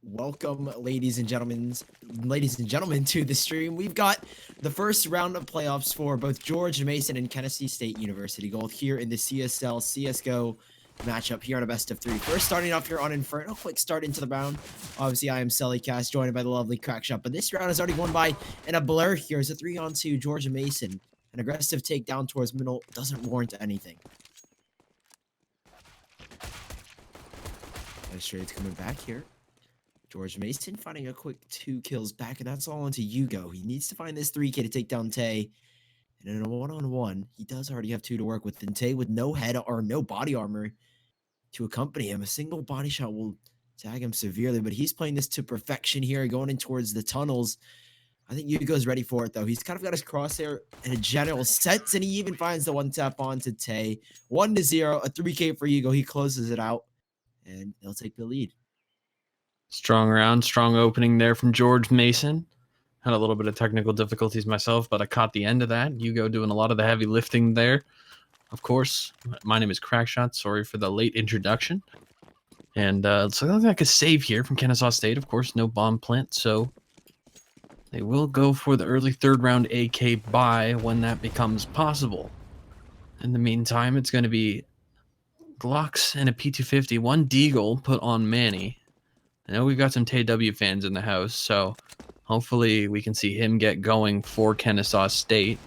Welcome, ladies and gentlemen, to the stream. We've got the first round of playoffs for both George Mason and Kennesaw State University Gold here in the CSL CSGO matchup here on a best of three. First, starting off here on Inferno. Quick start into the round. Obviously, I am Sellycast, joined by the lovely Crackshot, but this round is already won by a blur here. It's a 3-on-2 George Mason. An aggressive takedown towards middle doesn't warrant anything. Shades coming back here. George Mason finding a quick 2 kills back, and that's all onto Hugo. He needs to find this 3K to take down Tay. And in a one-on-one, he does already have 2 to work with. And Tay with no head or no body armor to accompany him. A single body shot will tag him severely, but he's playing this to perfection here, going in towards the tunnels. I think Hugo's ready for it, though. He's kind of got his crosshair in a general sense, and he even finds the 1-tap onto Tay. 1-0, a 3K for Hugo. He closes it out, and they'll take the lead. Strong round, strong opening there from George Mason. Had a little bit of technical difficulties myself, but I caught the end of that. Hugo doing a lot of the heavy lifting there. Of course, my name is Crackshot. Sorry for the late introduction. And so looks like a save here from Kennesaw State. Of course, no bomb plant, so they will go for the early third round AK buy when that becomes possible. In the meantime, it's going to be Glocks and a P250, one Deagle put on Manny. I know we've got some TW fans in the house, so hopefully we can see him get going for Kennesaw State.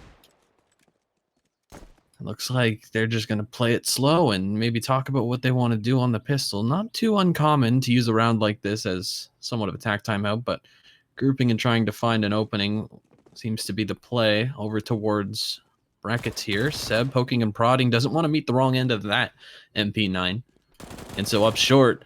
It looks like they're just going to play it slow and maybe talk about what they want to do on the pistol. Not too uncommon to use a round like this as somewhat of a tack timeout, but grouping and trying to find an opening seems to be the play over towards brackets here. Seb poking and prodding, doesn't want to meet the wrong end of that MP9. And so up short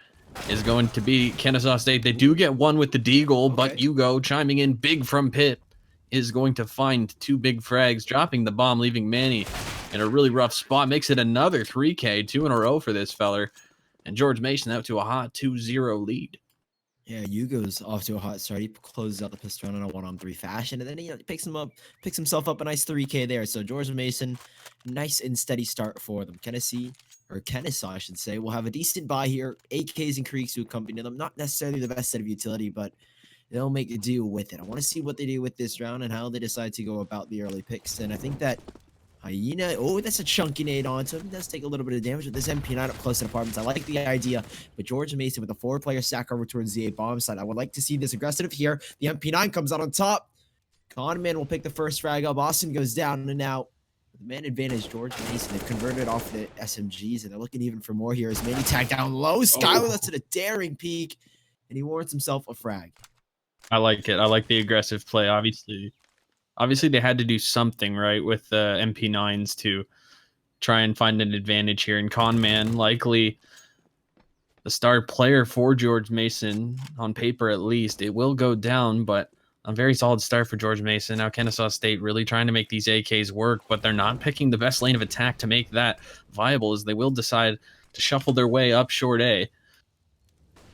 is going to be Kennesaw State. They do get one with the Deagle, but Hugo chiming in big from pit is going to find 2 big frags, dropping the bomb, leaving Manny in a really rough spot. Makes it another 3K, 2 in a row for this feller. And George Mason out to a hot 2-0 lead. Yeah, Hugo's off to a hot start. He closes out the pistol run in a 1-on-3 fashion, and then he picks himself up a nice 3K there. So George Mason, nice and steady start for them. Kennesaw, I should say, will have a decent buy here. AKs and creeks to accompany them. Not necessarily the best set of utility, but they'll make a deal with it. I want to see what they do with this round and how they decide to go about the early picks. And I think that Hyena, that's a chunky nade onto him. He does take a little bit of damage with this MP9 up close in apartments. I like the idea, but George Mason with a 4-player stack over towards the A bomb side. I would like to see this aggressive here. The MP9 comes out on top. Conman will pick the first frag up. Austin goes down, and now with the man advantage, George Mason, they've converted off the SMGs, and they're looking even for more here as Manny tagged down low. Skylar, that's at a daring peak, and he warrants himself a frag. I like it. I like the aggressive play. Obviously, they had to do something, right, with the MP9s to try and find an advantage here. And Conman, likely the star player for George Mason, on paper at least. It will go down, but a very solid start for George Mason. Now Kennesaw State really trying to make these AKs work, but they're not picking the best lane of attack to make that viable, as they will decide to shuffle their way up short A.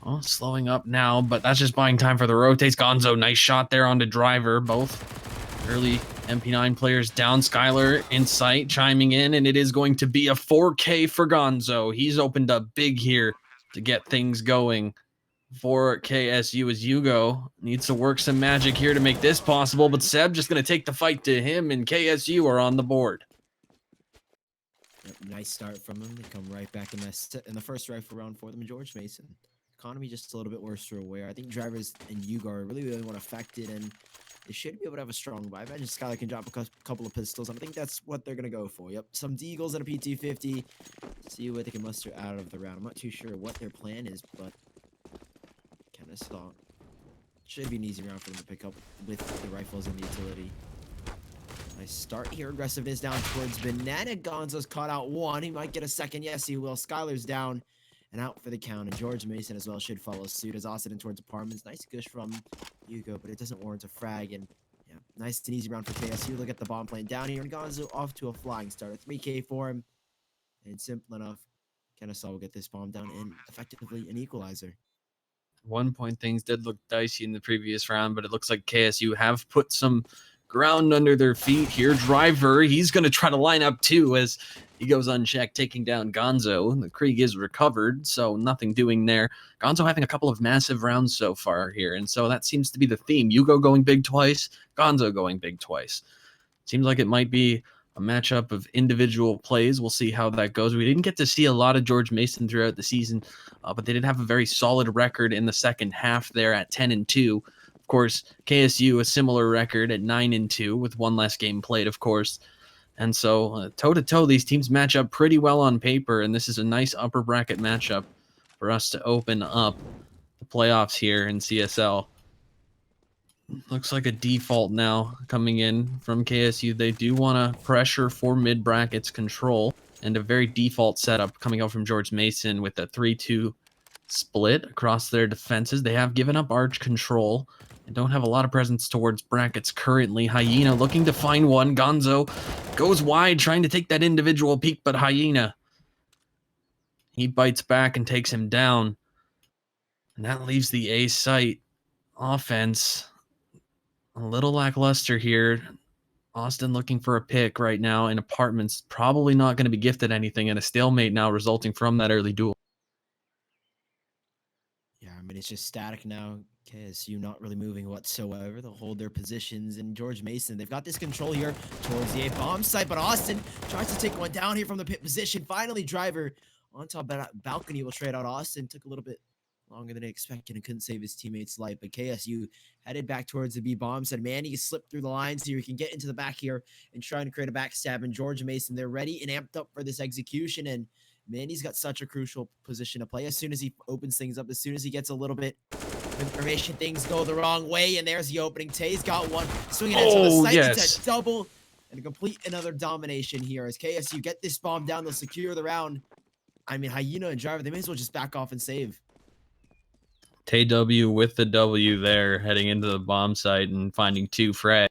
Oh, slowing up now, but that's just buying time for the rotates. Gonzo, nice shot there onto Driver. Both early MP9 players down. Skylar in sight, chiming in, and it is going to be a 4K for Gonzo. He's opened up big here to get things going for KSU, as Hugo needs to work some magic here to make this possible, but Seb just going to take the fight to him, and KSU are on the board. Yep, nice start from them. They come right back in the first rifle round for them. And George Mason, economy just a little bit worse for Aware. I think Drivers and Hugo are really want to affect it, and they should be able to have a strong buy. I imagine Skylar can drop a couple of pistols, and I think that's what they're going to go for. Yep, some Deagles and a PT-50. See what they can muster out of the round. I'm not too sure what their plan is, but Kennesaw should be an easy round for them to pick up with the rifles and the utility. Nice start here. Aggressiveness down towards Banana. Gonzo's caught out one. He might get a second. Yes, he will. Skylar's down and out for the count. And George Mason as well should follow suit as Austin in towards apartments. Nice gush from Hugo, but it doesn't warrant a frag. And yeah, nice and easy round for KSU. Look at the bomb plane down here. And Gonzo off to a flying start. A 3K for him. And simple enough, Kennesaw will get this bomb down and effectively an equalizer. 1 point things did look dicey in the previous round, but it looks like KSU have put some ground under their feet here. Driver, he's going to try to line up too, as He goes unchecked, taking down Gonzo. The Krieg is recovered, so nothing doing there. Gonzo having a couple of massive rounds so far here, and so that seems to be the theme. Yugo going big twice, Gonzo going big twice. Seems like it might be a matchup of individual plays. We'll see how that goes. We didn't get to see a lot of George Mason throughout the season, but they did have a very solid record in the second half there at 10-2. Of course, KSU a similar record at 9-2 with one less game played, of course. And so toe-to-toe, these teams match up pretty well on paper, and this is a nice upper bracket matchup for us to open up the playoffs here in CSL. Looks like a default now coming in from KSU. They do want to pressure for mid-brackets control, and a very default setup coming out from George Mason with a 3-2 split across their defenses. They have given up arch control and don't have a lot of presence towards brackets currently. Hyena looking to find one. Gonzo goes wide, trying to take that individual peek, but Hyena, he bites back and takes him down. And that leaves the A site offense a little lackluster here. Austin looking for a pick right now in apartments. Probably not going to be gifted anything, and a stalemate now resulting from that early duel. Yeah, I mean, it's just static now. KSU not really moving whatsoever. They'll hold their positions. And George Mason, they've got this control here towards the A bomb site, but Austin tries to take one down here from the pit position. Finally, Driver on top of that balcony will trade out Austin. Took a little bit longer than expected and couldn't save his teammate's life. But KSU headed back towards the B bomb. Said, man, he slipped through the lines here. He can get into the back here and trying to create a backstab. And George Mason, they're ready and amped up for this execution. And Manny's got such a crucial position to play. As soon as he opens things up, as soon as he gets a little bit of information, things go the wrong way. And there's the opening. Tay's got one. Swinging into the site. It's a double and complete another domination here. As KSU get this bomb down, they'll secure the round. I mean, Hyena and Driver, they may as well just back off and save. Tay W with the W there, heading into the bomb site and finding 2 frags.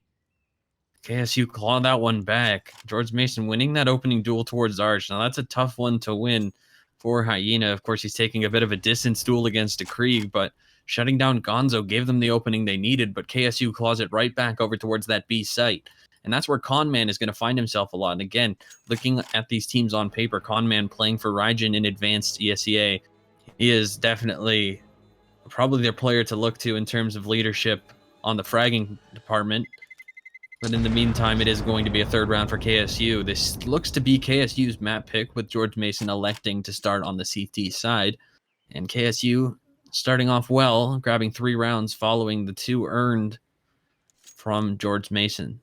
KSU clawed that one back. George Mason winning that opening duel towards Arch. Now, that's a tough one to win for Hyena. Of course, he's taking a bit of a distance duel against a Krieg, but shutting down Gonzo gave them the opening they needed, but KSU claws it right back over towards that B site. And that's where Conman is going to find himself a lot. And again, looking at these teams on paper, Conman playing for Raijin in advanced ESEA, he is definitely probably their player to look to in terms of leadership on the fragging department. But in the meantime, it is going to be a third round for KSU. This looks to be KSU's map pick, with George Mason electing to start on the CT side. And KSU starting off well, grabbing 3 rounds following the 2 earned from George Mason.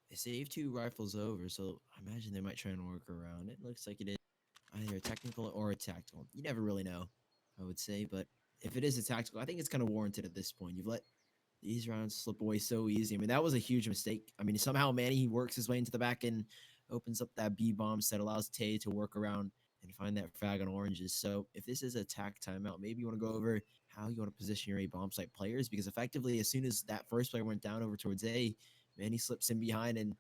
They saved 2 rifles over, so I imagine they might try and work around it. Looks like it is either a technical or a tactical. You never really know, I would say, but if it is a tactical, I think it's kind of warranted at this point. You've let these rounds slip away so easy. I mean, that was a huge mistake. I mean, somehow Manny, he works his way into the back and opens up that B bomb set, allows Tay to work around and find that frag on oranges. So if this is a tack timeout, maybe you want to go over how you want to position your A bomb site players, because effectively, as soon as that first player went down over towards A, Manny slips in behind and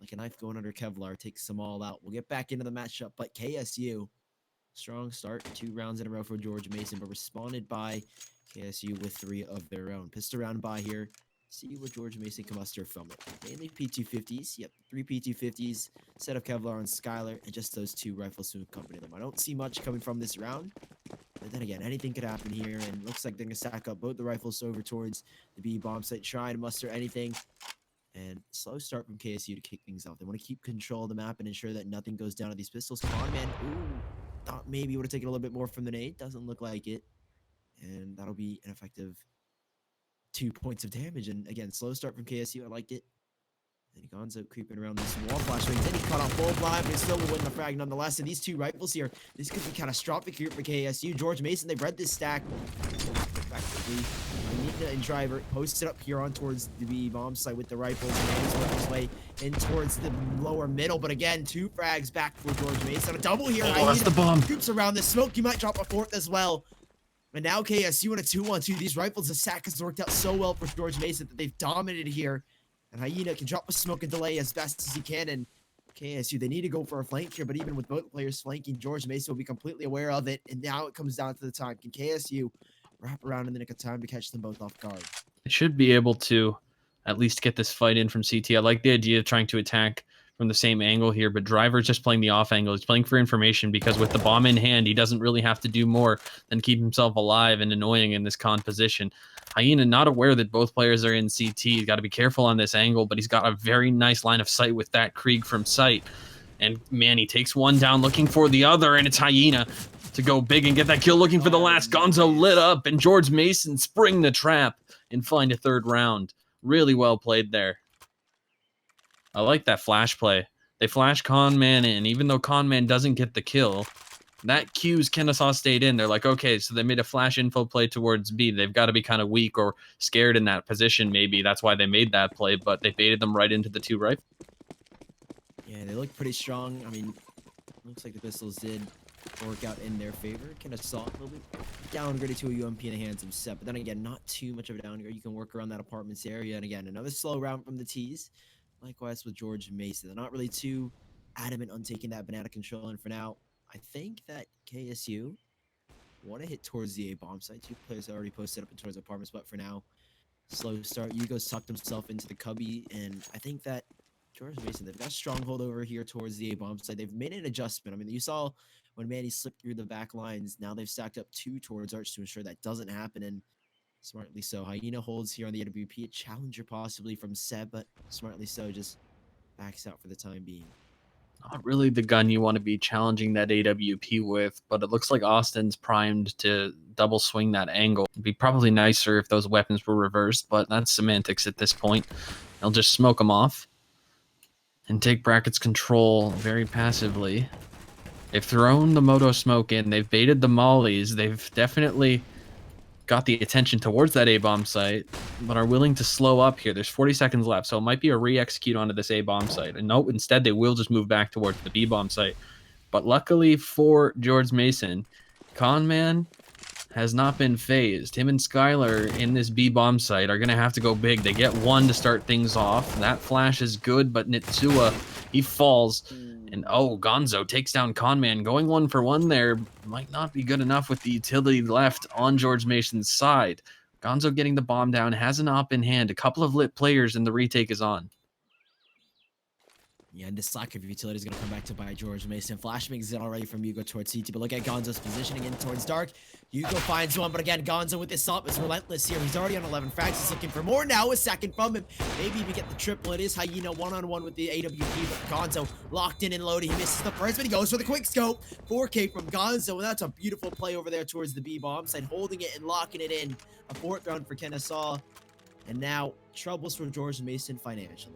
like a knife going under Kevlar, takes them all out. We'll get back into the matchup, but KSU, strong start, 2 rounds in a row for George Mason, but responded by KSU with 3 of their own. Pissed around by here. See what George Mason can muster from it. Mainly P250s. Yep, 3 P250s, set of Kevlar and Skylar, and just those 2 rifles to accompany them. I don't see much coming from this round, but then again, anything could happen here, and looks like they're going to stack up both the rifles over towards the B bomb site, try and muster anything. And slow start from KSU to kick things off. They want to keep control of the map and ensure that nothing goes down to these pistols. Come on, man. Ooh, thought maybe he would have taken a little bit more from the nade. Doesn't look like it. And that'll be an effective 2 points of damage. And again, slow start from KSU. I liked it. And Gonzo creeping around this wall flash. Then he caught off full blind, but he still will win the frag nonetheless. And these 2 rifles here, this could be catastrophic here for KSU. George Mason, they've read this stack effectively. Anita and Driver posted up here on towards the B bomb site with the rifles, and he's working his way in towards the lower middle. But again, 2 frags back for George Mason. A double here. Oh, that's the bomb. Creeps around the smoke. You might drop a 4th as well. And now KSU in a 2-1-2. These rifles, the sack has worked out so well for George Mason that they've dominated here. And Hyena can drop a smoke and delay as best as he can. And KSU, they need to go for a flank here. But even with both players flanking, George Mason will be completely aware of it. And now it comes down to the time. Can KSU wrap around in the nick of time to catch them both off guard? They should be able to at least get this fight in from CT. I like the idea of trying to attack from the same angle here, but Driver's just playing the off angle. He's playing for information because with the bomb in hand, he doesn't really have to do more than keep himself alive and annoying in this con position. Hyena not aware that both players are in CT. He's got to be careful on this angle, but he's got a very nice line of sight with that Krieg from sight. And man, he takes one down looking for the other, and it's Hyena to go big and get that kill looking for the last. Gonzo lit up, and George Mason spring the trap and find a third round. Really well played there. I like that flash play. They flash Conman in, even though Conman doesn't get the kill. That cues Kennesaw State in. They're like, okay, so they made a flash info play towards B. They've got to be kind of weak or scared in that position, maybe. That's why they made that play, but they baited them right into the 2 rifle. Yeah, they look pretty strong. I mean, looks like the pistols did work out in their favor. Kennesaw a little bit downgraded to a UMP in the hands of Sep, but then again, not too much of a downgrade. You can work around that apartments area, and again, another slow round from the T's. Likewise with George Mason. They're not really too adamant on taking that banana control, and for now, I think that KSU want to hit towards the A bomb site. 2 players already posted up towards apartments, but for now, slow start. Hugo sucked himself into the cubby, and I think that George Mason, they've got a stronghold over here towards the A bomb site. They've made an adjustment. I mean, you saw when Manny slipped through the back lines. Now they've stacked up 2 towards Arch to ensure that doesn't happen, and smartly so. Hyena holds here on the AWP. A challenger possibly from Seb, but smartly so, just backs out for the time being. Not really the gun you want to be challenging that AWP with, but it looks like Austin's primed to double swing that angle. It'd be probably nicer if those weapons were reversed, but that's semantics at this point. They'll just smoke them off and take Bracket's control very passively. They've thrown the Moto smoke in. They've baited the mollies. They've definitely got the attention towards that A-bomb site, but are willing to slow up here. There's 40 seconds left, so it might be a re-execute onto this A-bomb site. And no, instead they will just move back towards the B-bomb site. But luckily for George Mason, Conman has not been phased. Him and Skylar in this B-bomb site are going to have to go big. They get 1 to start things off. That flash is good, but Nitsua, he falls. And oh, Gonzo takes down Conman. Going 1 for 1 there might not be good enough with the utility left on George Mason's side. Gonzo getting the bomb down, has an op in hand. A couple of lit players, and the retake is on. Yeah, and this lack of utility is going to come back to bite George Mason. Flash makes it already from Hugo towards CT, but look at Gonzo's positioning in towards Dark. Hugo finds one, but again, Gonzo with this up is relentless here. He's already on 11 frags. He's looking for more now. A second from him. Maybe even get the triple. It is Hyena one-on-one with the AWP, but Gonzo locked in and loaded. He misses the first, but he goes for the quick scope. 4K from Gonzo, and that's a beautiful play over there towards the B-bomb side, holding it and locking it in. A 4th round for Kennesaw, and now troubles for George Mason financially.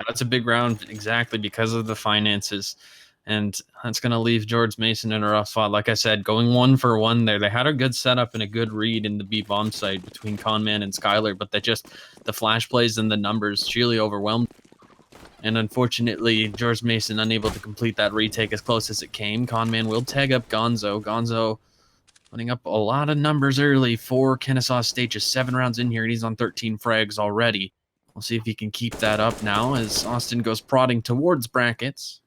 That's a big round exactly because of the finances. And that's going to leave George Mason in a rough spot. Like I said, going 1 for 1 there. They had a good setup and a good read in the B-bomb site between Conman and Skylar, but the flash plays and the numbers really overwhelmed. And unfortunately, George Mason unable to complete that retake as close as it came. Conman will tag up Gonzo. Gonzo putting up a lot of numbers early for Kennesaw State. Just 7 rounds in here, and he's on 13 frags already. We'll see if he can keep that up now as Austin goes prodding towards brackets.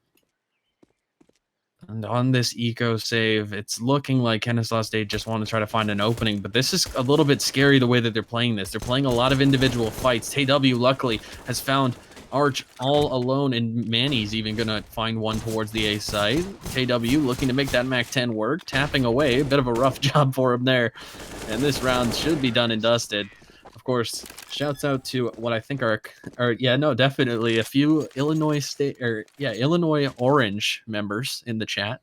And on this eco save, it's looking like Kennesaw State just want to try to find an opening, but this is a little bit scary the way that they're playing this. They're playing a lot of individual fights. TW luckily has found Arch all alone, and Manny's even going to find one towards the A side. TW looking to make that MAC-10 work, tapping away. A bit of a rough job for him there. And this round should be done and dusted. Of course, shouts out to what I think are definitely a few Illinois Orange members in the chat.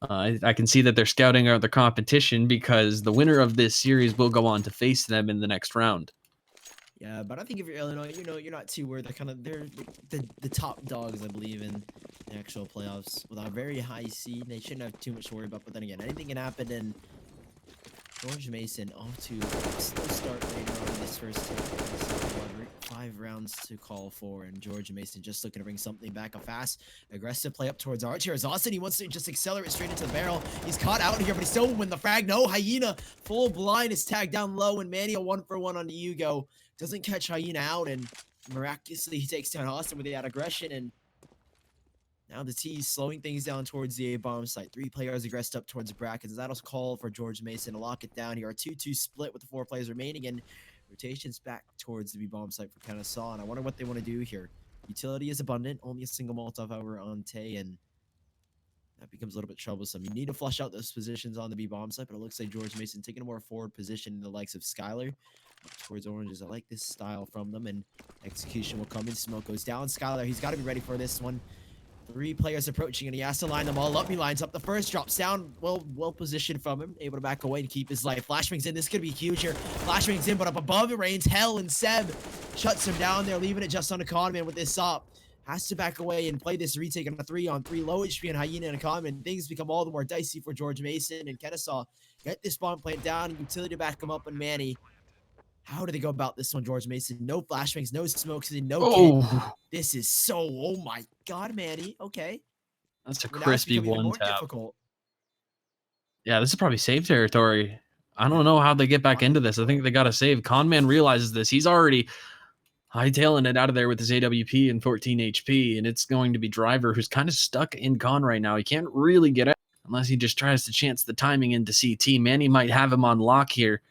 I can see that they're scouting out the competition because the winner of this series will go on to face them in the next round. Yeah, but I think if you're Illinois, you're not too worried. They're the top dogs, I believe, in the actual playoffs with a very high seed. They shouldn't have too much to worry about. But then again, anything can happen. And George Mason off to a slow start later on in this first 5 rounds to call for, and George Mason just looking to bring something back. A fast, aggressive play up towards Arch. Here's Austin. He wants to just accelerate straight into the barrel. He's caught out here, but he still win the frag. No, Hyena full blind is tagged down low, and Manny a 1 for 1 on the Hugo. Doesn't catch Hyena out, and miraculously he takes down Austin with that aggression, and now the T's slowing things down towards the A-bomb site. 3 players aggressed up towards the brackets. That'll call for George Mason to lock it down here. A 2-2 split with the 4 players remaining, and rotations back towards the B-bomb site for Kennesaw, and I wonder what they want to do here. Utility is abundant, only a single Molotov hour on Tay, and that becomes a little bit troublesome. You need to flush out those positions on the B bomb site, but it looks like George Mason taking a more forward position in the likes of Skylar up towards oranges. I like this style from them, and execution will come in. Smoke goes down. Skylar, he's got to be ready for this one. 3 players approaching, and he has to line them all up. He lines up the first, drops down, well positioned from him, able to back away and keep his life. Flashbang's in. This could be huge here. Flashbang's in, but up above it rains hell, and Seb shuts him down there, leaving it just on Economan with this op. Has to back away and play this retake on a 3-on-3. Low HP and Hyena and Economan. Things become all the more dicey for George Mason and Kennesaw. Get this bomb plant down and utility to back him up, and Manny. How do they go about this one, George Mason? No flashbangs, no smokes, and no kit. This is so, oh my God, Manny. Okay. That's a Well, crispy even more one-tap. difficult. Yeah, this is probably save territory. I don't know how they get back into this. I think they got to save. Conman realizes this. He's already hightailing it out of there with his AWP and 14 HP, and it's going to be Driver, who's kind of stuck in con right now. He can't really get out unless he just tries to chance the timing into CT. Manny might have him on lock here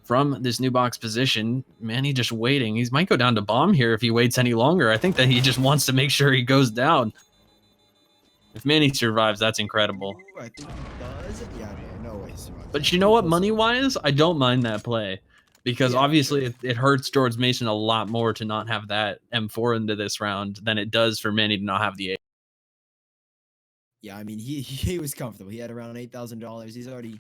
from this new box position. Manny just waiting. He might go down to bomb here if he waits any longer. I think that he just wants to make sure he goes down. If Manny survives, that's incredible. Ooh, I think he does. Yeah, no way he survives. But you know what? Money-wise, I don't mind that play. Because obviously it hurts George Mason a lot more to not have that M4 into this round than it does for Manny to not have the A. Yeah, I mean, he was comfortable. He had around $8,000. He's already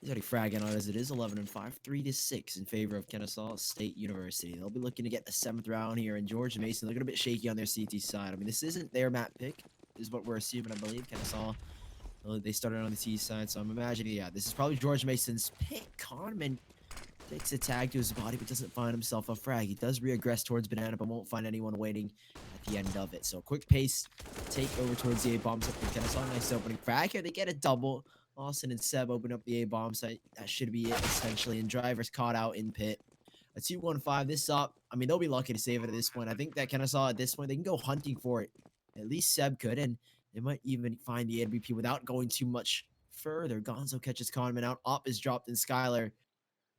fragging on as it is. 11-5, 3-6 in favor of Kennesaw State University. They'll be looking to get the 7th round here, and George Mason looking a bit shaky on their CT side. I mean, this isn't their map pick, is what we're assuming. I believe Kennesaw. They started on the T side, so I'm imagining, yeah, this is probably George Mason's pick. Conman takes a tag to his body, but doesn't find himself a frag. He does reaggress towards Banana, but won't find anyone waiting at the end of it. So quick pace, take over towards the A-bomb site for Kennesaw. Nice opening frag here. They get a double. Austin and Seb open up the A-bomb site. That should be it, essentially. And Driver's caught out in pit. A 2-1-5. This up. I mean, they'll be lucky to save it at this point. I think that Kennesaw at this point, they can go hunting for it. At least Seb could, and they might even find the MVP without going too much further. Gonzo catches Conman out. Op is dropped in Skylar.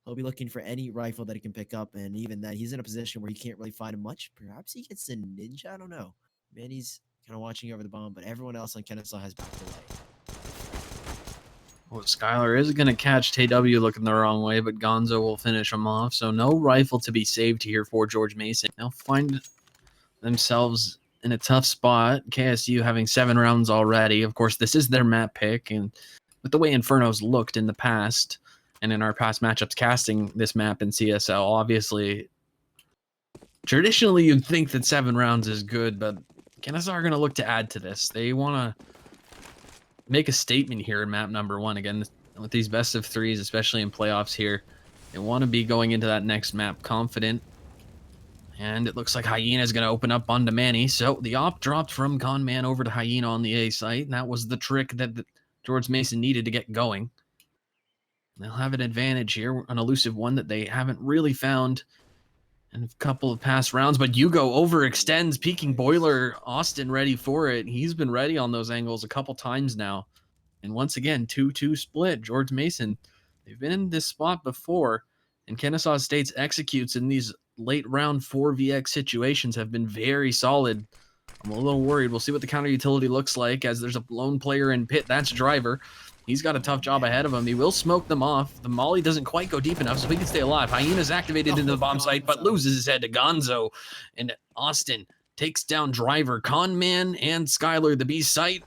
He'll be looking for any rifle that he can pick up, and even that, he's in a position where he can't really find much. Perhaps he gets a ninja? I don't know. Manny's kind of watching over the bomb, but everyone else on Kennesaw has backed away. Well, Skylar is going to catch TW looking the wrong way, but Gonzo will finish him off. So no rifle to be saved here for George Mason. They'll find themselves in a tough spot. KSU having 7 rounds already. Of course, this is their map pick, and with the way Inferno's looked in the past, and in our past matchups casting this map in CSL, obviously, traditionally you'd think that 7 rounds is good, but Kennesaw are going to look to add to this. They want to make a statement here in map number 1. Again, with these best of 3s, especially in playoffs here, they want to be going into that next map confident. And it looks like Hyena is going to open up onto Manny. So the op dropped from Conman over to Hyena on the A site. And that was the trick that George Mason needed to get going. They'll have an advantage here, an elusive one that they haven't really found in a couple of past rounds. But Hugo overextends, peeking Boiler. Austin ready for it. He's been ready on those angles a couple times now. And once again, 2-2 split. George Mason, they've been in this spot before. And Kennesaw State's executes in these late round 4vx situations have been very solid. I'm a little worried. We'll see what the counter utility looks like as there's a lone player in pit. That's Driver. He's got a tough job ahead of him. He will smoke them off. The molly doesn't quite go deep enough, so he can stay alive. Hyena's activated into the bomb site, but loses his head to Gonzo. And Austin takes down Driver, Conman, and Skylar, the B site.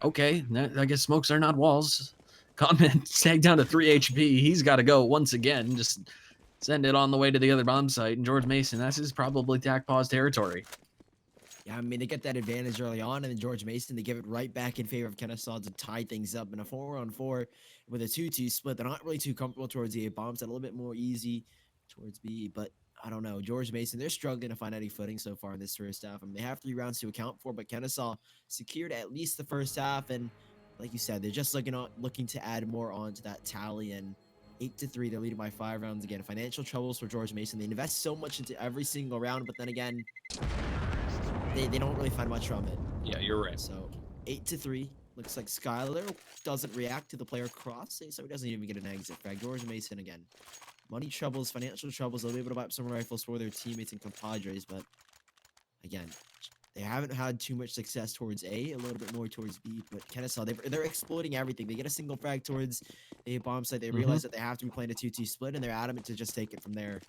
Okay, I guess smokes are not walls. Conman tagged down to 3 HP. He's got to go once again. Just send it on the way to the other bomb site. And George Mason, that's his probably tack pause territory. Yeah, I mean, they get that advantage early on, and then George Mason, they give it right back in favor of Kennesaw to tie things up. In a 4-on-4 with a 2-2 split, they're not really too comfortable towards the A bombs. A little bit more easy towards B, but I don't know. George Mason, they're struggling to find any footing so far in this first half. I mean, they have 3 rounds to account for, but Kennesaw secured at least the first half, and like you said, they're just looking to add more onto that tally, and 8-3, they're leading by 5 rounds again. Financial troubles for George Mason. They invest so much into every single round, but then again, they don't really find much from it. Yeah, you're right. So 8-3. Looks like Skylar doesn't react to the player crossing, so he doesn't even get an exit frag. George Mason again. Money troubles, financial troubles. They'll be able to buy up some rifles for their teammates and compadres, but again, They haven't had too much success towards A, a little bit more towards B, but Kennesaw, they're exploiting everything. They get a single frag towards A bomb site. They realize that they have to be playing a 2-2 split, and they're adamant to just take it from there.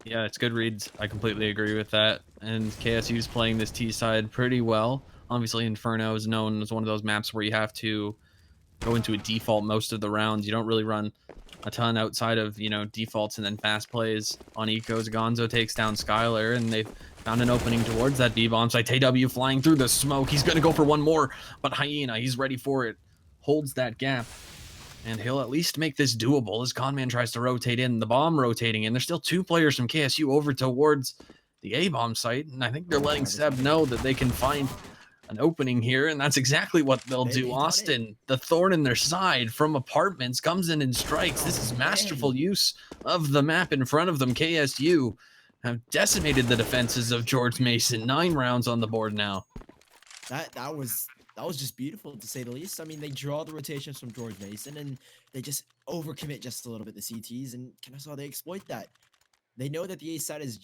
Yeah, it's good reads. I completely agree with that. And KSU's playing this T side pretty well. Obviously, Inferno is known as one of those maps where you have to go into a default most of the rounds. You don't really run a ton outside of, defaults and then fast plays on ecos. Gonzo takes down Skylar, and they've found an opening towards that B-bomb site. TW flying through the smoke. He's going to go for one more, but Hyena, he's ready for it. Holds that gap. And he'll at least make this doable as Conman tries to rotate in. The bomb rotating in. There's still 2 players from KSU over towards the A-bomb site. And I think they're letting Seb know that they can find an opening here. And that's exactly what they'll do. Austin, the thorn in their side from apartments, comes in and strikes. This is masterful use of the map in front of them. KSU have decimated the defenses of George Mason. 9 rounds on the board now. That was just beautiful, to say the least. I mean, they draw the rotations from George Mason, and they just overcommit just a little bit, the CTs, and Kennesaw, they exploit that. They know that the A side is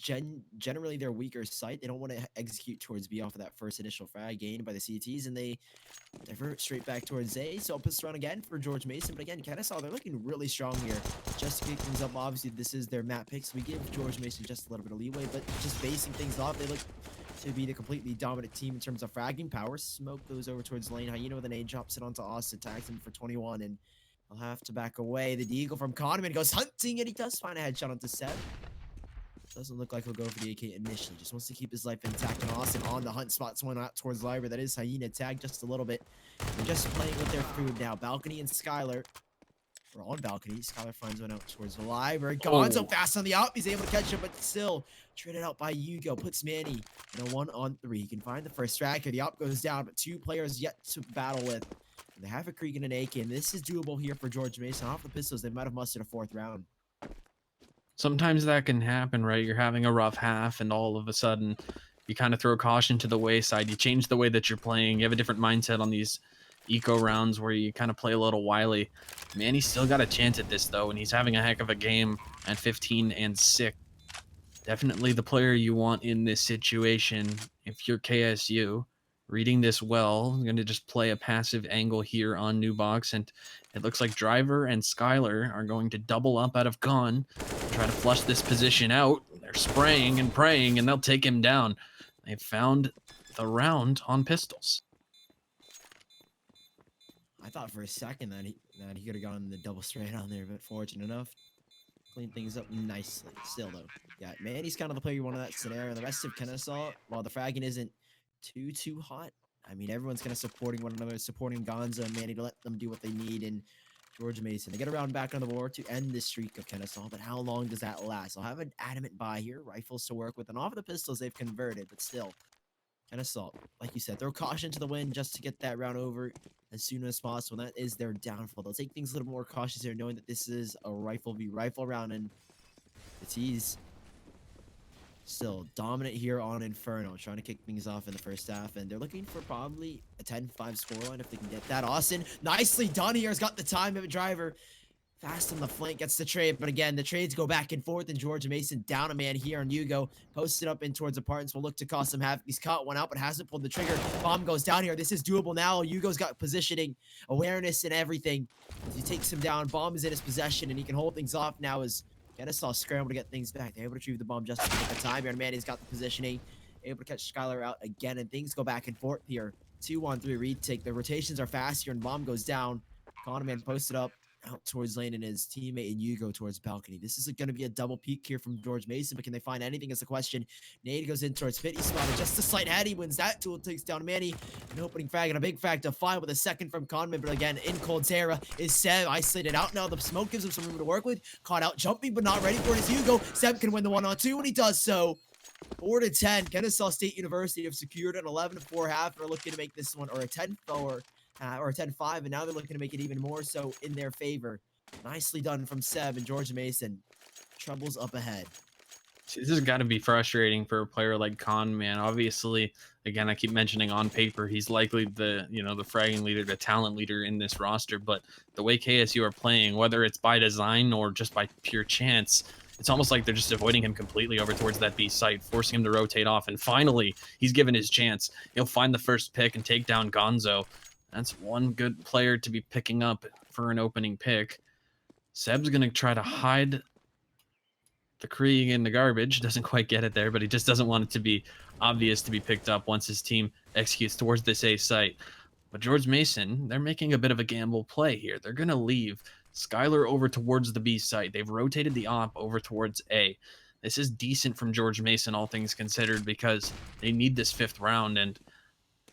generally their weaker site. They don't want to execute towards B off of that first initial frag gained by the CTs, and they divert straight back towards A. So opposite run again for George Mason. But again, Kennesaw, they're looking really strong here. Just to kick things up, obviously, this is their map pick, so we give George Mason just a little bit of leeway, but just basing things off, they look to be the completely dominant team in terms of fragging power. Smoke goes over towards lane. Hyena with an nade drops it onto Austin, tags him for 21, and he'll have to back away. The Deagle from Kahneman goes hunting, and he does find a headshot onto Seb. Doesn't look like he'll go for the AK initially. Just wants to keep his life intact. And Austin on the hunt, spots one out towards Library. That is Hyena, tagged just a little bit. They're just playing with their food now. Balcony and Skylar. We're on Balcony. Skylar finds one out towards the Library. Gonzo fast on the up. He's able to catch him, but still traded out by Hugo. Puts Manny in a 1-on-3. He can find the first tracker. The up goes down, but 2 players yet to battle with. And they have a Krieg and an AK, and this is doable here for George Mason. Off the pistols, they might have mustered a 4th round. Sometimes that can happen, right? You're having a rough half, and all of a sudden, you kind of throw caution to the wayside. You change the way that you're playing. You have a different mindset on these eco rounds where you kind of play a little wily. Manny's still got a chance at this, though, and he's having a heck of a game at 15-6. Definitely the player you want in this situation if you're KSU. Reading this well, I'm going to just play a passive angle here on New Box, and it looks like Driver and Skylar are going to double up out of gun, try to flush this position out. They're spraying and praying, and they'll take him down. They've found the round on pistols. I thought for a second that he could have gone the double straight on there, but fortunate enough, clean things up nicely. Still though, yeah, Manny's kind of the player you want in that scenario. The rest of Kennesaw, while the fragging isn't too hot, I mean, everyone's kind of supporting one another, supporting Gonza and Manny to let them do what they need. And George Mason, they get around back on the board to end this streak of Kennesaw, but how long does that last? I'll have an adamant buy here, rifles to work with, and off of the pistols they've converted, but still, Kennesaw, like you said, throw caution to the wind just to get that round over as soon as possible. That is their downfall. They'll take things a little more cautious here, knowing that this is a rifle v rifle round, and the T's still dominant here on Inferno, trying to kick things off in the first half, and they're looking for probably a 10-5 scoreline if they can get that. Austin, nicely done here, has got the time of a Driver. Fast on the flank, gets the trade, but again, the trades go back and forth, and George Mason down a man here on Hugo. Posted up in towards apartments, will look to cost him havoc. He's caught one out, but hasn't pulled the trigger. Bomb goes down here. This is doable now. Hugo's got positioning, awareness, and everything. As he takes him down, bomb is in his possession, and he can hold things off now as Kennesaw scramble to get things back. They're able to retrieve the bomb just at the time here, and Manny's got the positioning. Able to catch Skylar out again, and things go back and forth here. 2-on-3 retake. The rotations are fast here, and bomb goes down. Kahneman posted up out towards lane, and his teammate and Hugo towards balcony. This is going to be a double peek here from George Mason, but can they find anything is the question. Nade goes in towards Fit. He spotted just a slight head. He wins that tool, takes down Manny. An opening frag and a big frag to find with a second from Conman, but again, in cold Zera is Seb. Isolated out now. The smoke gives him some room to work with. Caught out jumping, but not ready for it is Hugo. Seb can win the 1-on-2, and he does so. 4-10. Kennesaw State University have secured an 11-4 half, and are looking to make this one, or a 10-4. Or a 10-5, and now they're looking to make it even more so in their favor. Nicely done from Seb and George Mason. Troubles up ahead. This has got to be frustrating for a player like Conman. Obviously, again, I keep mentioning on paper, he's likely the fragging leader, the talent leader in this roster. But the way KSU are playing, whether it's by design or just by pure chance, It's almost like they're just avoiding him completely over towards that B site, forcing him to rotate off. And finally, he's given his chance. He'll find the first pick and take down Gonzo. That's one good player to be picking up for an opening pick. Seb's going to try to hide the Krieg in the garbage. Doesn't quite get it there, but he just doesn't want it to be obvious to be picked up once his team executes towards this A site. But George Mason, they're making a bit of a gamble play here. They're going to leave Skylar over towards the B site. They've rotated the op over towards A. This is decent from George Mason, all things considered, because they need this 5th round, and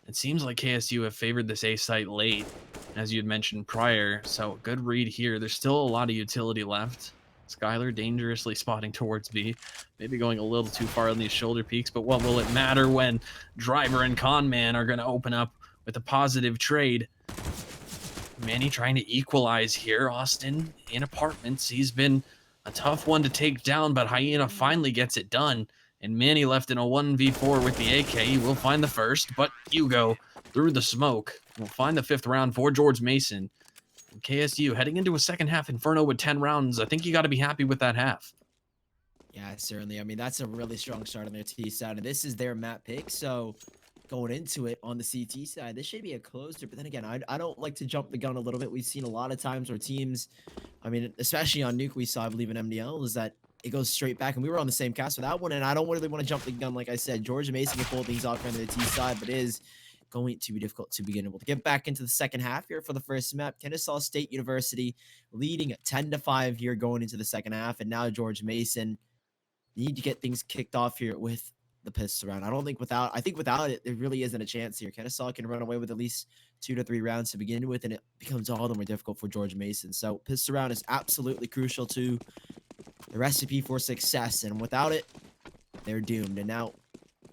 it seems like KSU have favored this A site late, as you had mentioned prior, so good read here. There's still a lot of utility left. Skylar dangerously spotting towards B, maybe going a little too far on these shoulder peaks, but what will it matter when Driver and Conman are going to open up with a positive trade? Manny trying to equalize here. Austin in apartments. He's been a tough one to take down, but Hyena finally gets it done. And Manny left in a 1v4 with the AK. He will find the first, but Hugo through the smoke will find the 5th round for George Mason. And KSU heading into a second half Inferno with 10 rounds. I think you got to be happy with that half. Yeah, certainly. I mean, that's a really strong start on their T side, and this is their map pick, so going into it on the CT side, this should be a closer, but then again, I don't like to jump the gun a little bit. We've seen a lot of times where teams, I mean, especially on Nuke we saw, I believe in MDL, is that it goes straight back, and we were on the same cast for that one, and I don't really want to jump the gun. Like I said, George Mason can pull things off on the T side, but it is going to be difficult to begin able to get back into the second half here for the first map. Kennesaw State University leading 10-5 here going into the second half, and now George Mason need to get things kicked off here with the pistol round. I think without it, there really isn't a chance here. Kennesaw can run away with at least 2 to 3 rounds to begin with, and it becomes all the more difficult for George Mason. So pistol round is absolutely crucial to the recipe for success, and without it, they're doomed. And now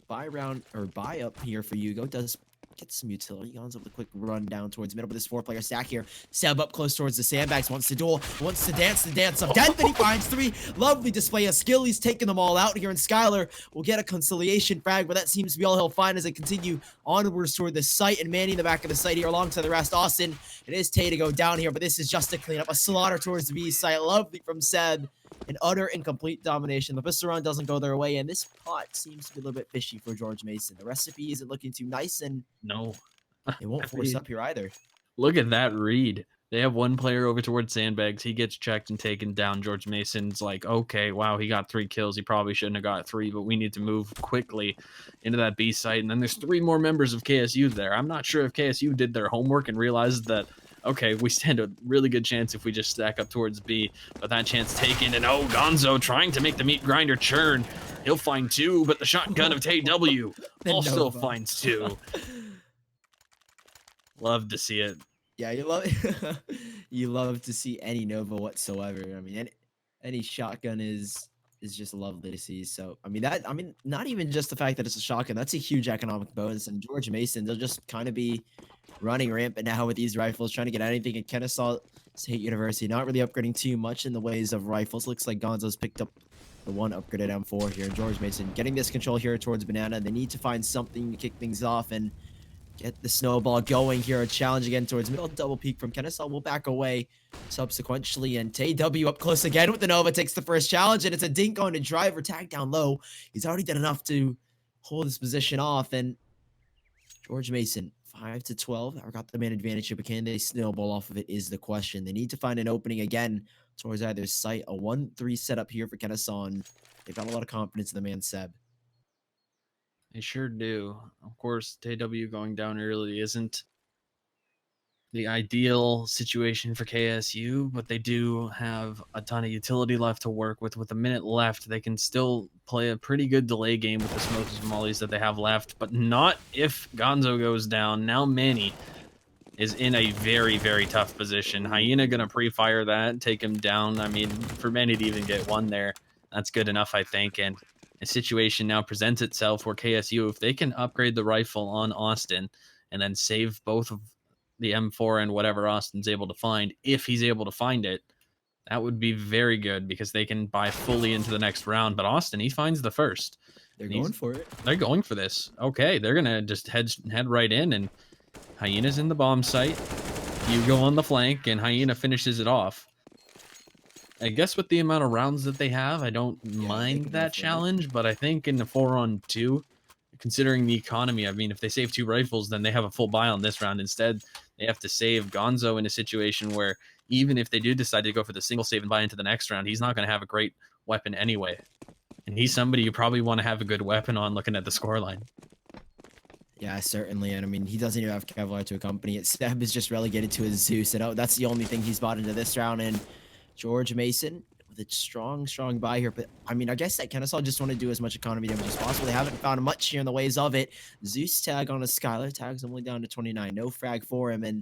buy up here for Hugo does get some utility. He with a quick run down towards middle, but this 4-player stack here. Seb up close towards the sandbags, wants to duel, wants to dance the dance of death, and he finds 3. Lovely display of skill. He's taking them all out here, and Skylar will get a conciliation frag, but that seems to be all he'll find as they continue onwards toward the site, and Manny in the back of the site here alongside the rest. Austin, it is Tay to go down here, but this is just a cleanup. A slaughter towards the B site. Lovely from Seb. An utter and complete domination. The pistol round doesn't go their way, and this pot seems to be a little bit fishy for George Mason. The recipe isn't looking too nice, and no, it won't force up here either. Look at that read. They have one player over towards sandbags. He gets checked and taken down. George Mason's like, okay, wow, he got 3 kills. He probably shouldn't have got 3, but we need to move quickly into that B site. And then there's 3 more members of KSU there. I'm not sure if KSU did their homework and realized that, okay, we stand a really good chance if we just stack up towards B, but that chance taken, and oh, Gonzo trying to make the meat grinder churn. He'll find 2, but the shotgun of TW also finds 2. Love to see it. Yeah, you love to see any Nova whatsoever. I mean, any shotgun is just lovely to see. So I mean, not even just the fact that it's a shotgun, that's a huge economic bonus. And George Mason, they'll just kind of be running rampant now with these rifles, trying to get anything at Kennesaw State University. Not really upgrading too much in the ways of rifles. Looks like Gonzo's picked up the 1 upgraded M4 here. George Mason getting this control here towards Banana. They need to find something to kick things off and get the snowball going here. A challenge again towards middle. Double peek from Kennesaw will back away subsequently. And TW up close again with the Nova. Takes the first challenge, and it's a dink on to Driver. Tag down low. He's already done enough to hold his position off. And George Mason, 5 to 12. I got the man advantage here, but can they snowball off of it is the question. They need to find an opening again towards either site. A 1-3 setup here for Kennesaw, and they've got a lot of confidence in the man Seb. They sure do. Of course, TW going down early isn't the ideal situation for KSU, but they do have a ton of utility left to work with. With a minute left, they can still play a pretty good delay game with the smokes and mollies that they have left, but not if Gonzo goes down. Now Manny is in a very, very tough position. Hyena going to pre-fire that, take him down. I mean, for Manny to even get 1 there, that's good enough, I think, and a situation now presents itself where KSU, if they can upgrade the rifle on Austin and then save both of the M4 and whatever Austin's able to find, if he's able to find it, that would be very good because they can buy fully into the next round. But Austin, he finds the first. They're going for it. They're going for this. Okay, they're going to just head right in, and Hyena's in the bomb site. You go on the flank, and Hyena finishes it off. I guess with the amount of rounds that they have, I don't Yeah, they mind can go that for it. challenge, but I think in the 4-on-2, considering the economy, I mean, if they save 2 rifles, then they have a full buy on this round. Instead, they have to save Gonzo in a situation where even if they do decide to go for the single save and buy into the next round, he's not going to have a great weapon anyway. And he's somebody you probably want to have a good weapon on looking at the scoreline. Yeah, certainly. And I mean, he doesn't even have Kevlar to accompany it. Seb is just relegated to his Zeus. And that's the only thing he's bought into this round. And George Mason with a strong buy here. But I mean, I guess that Kennesaw just want to do as much economy damage as possible. They haven't found much here in the ways of it. Zeus tag on a Skylar, tags only down to 29. No frag for him. And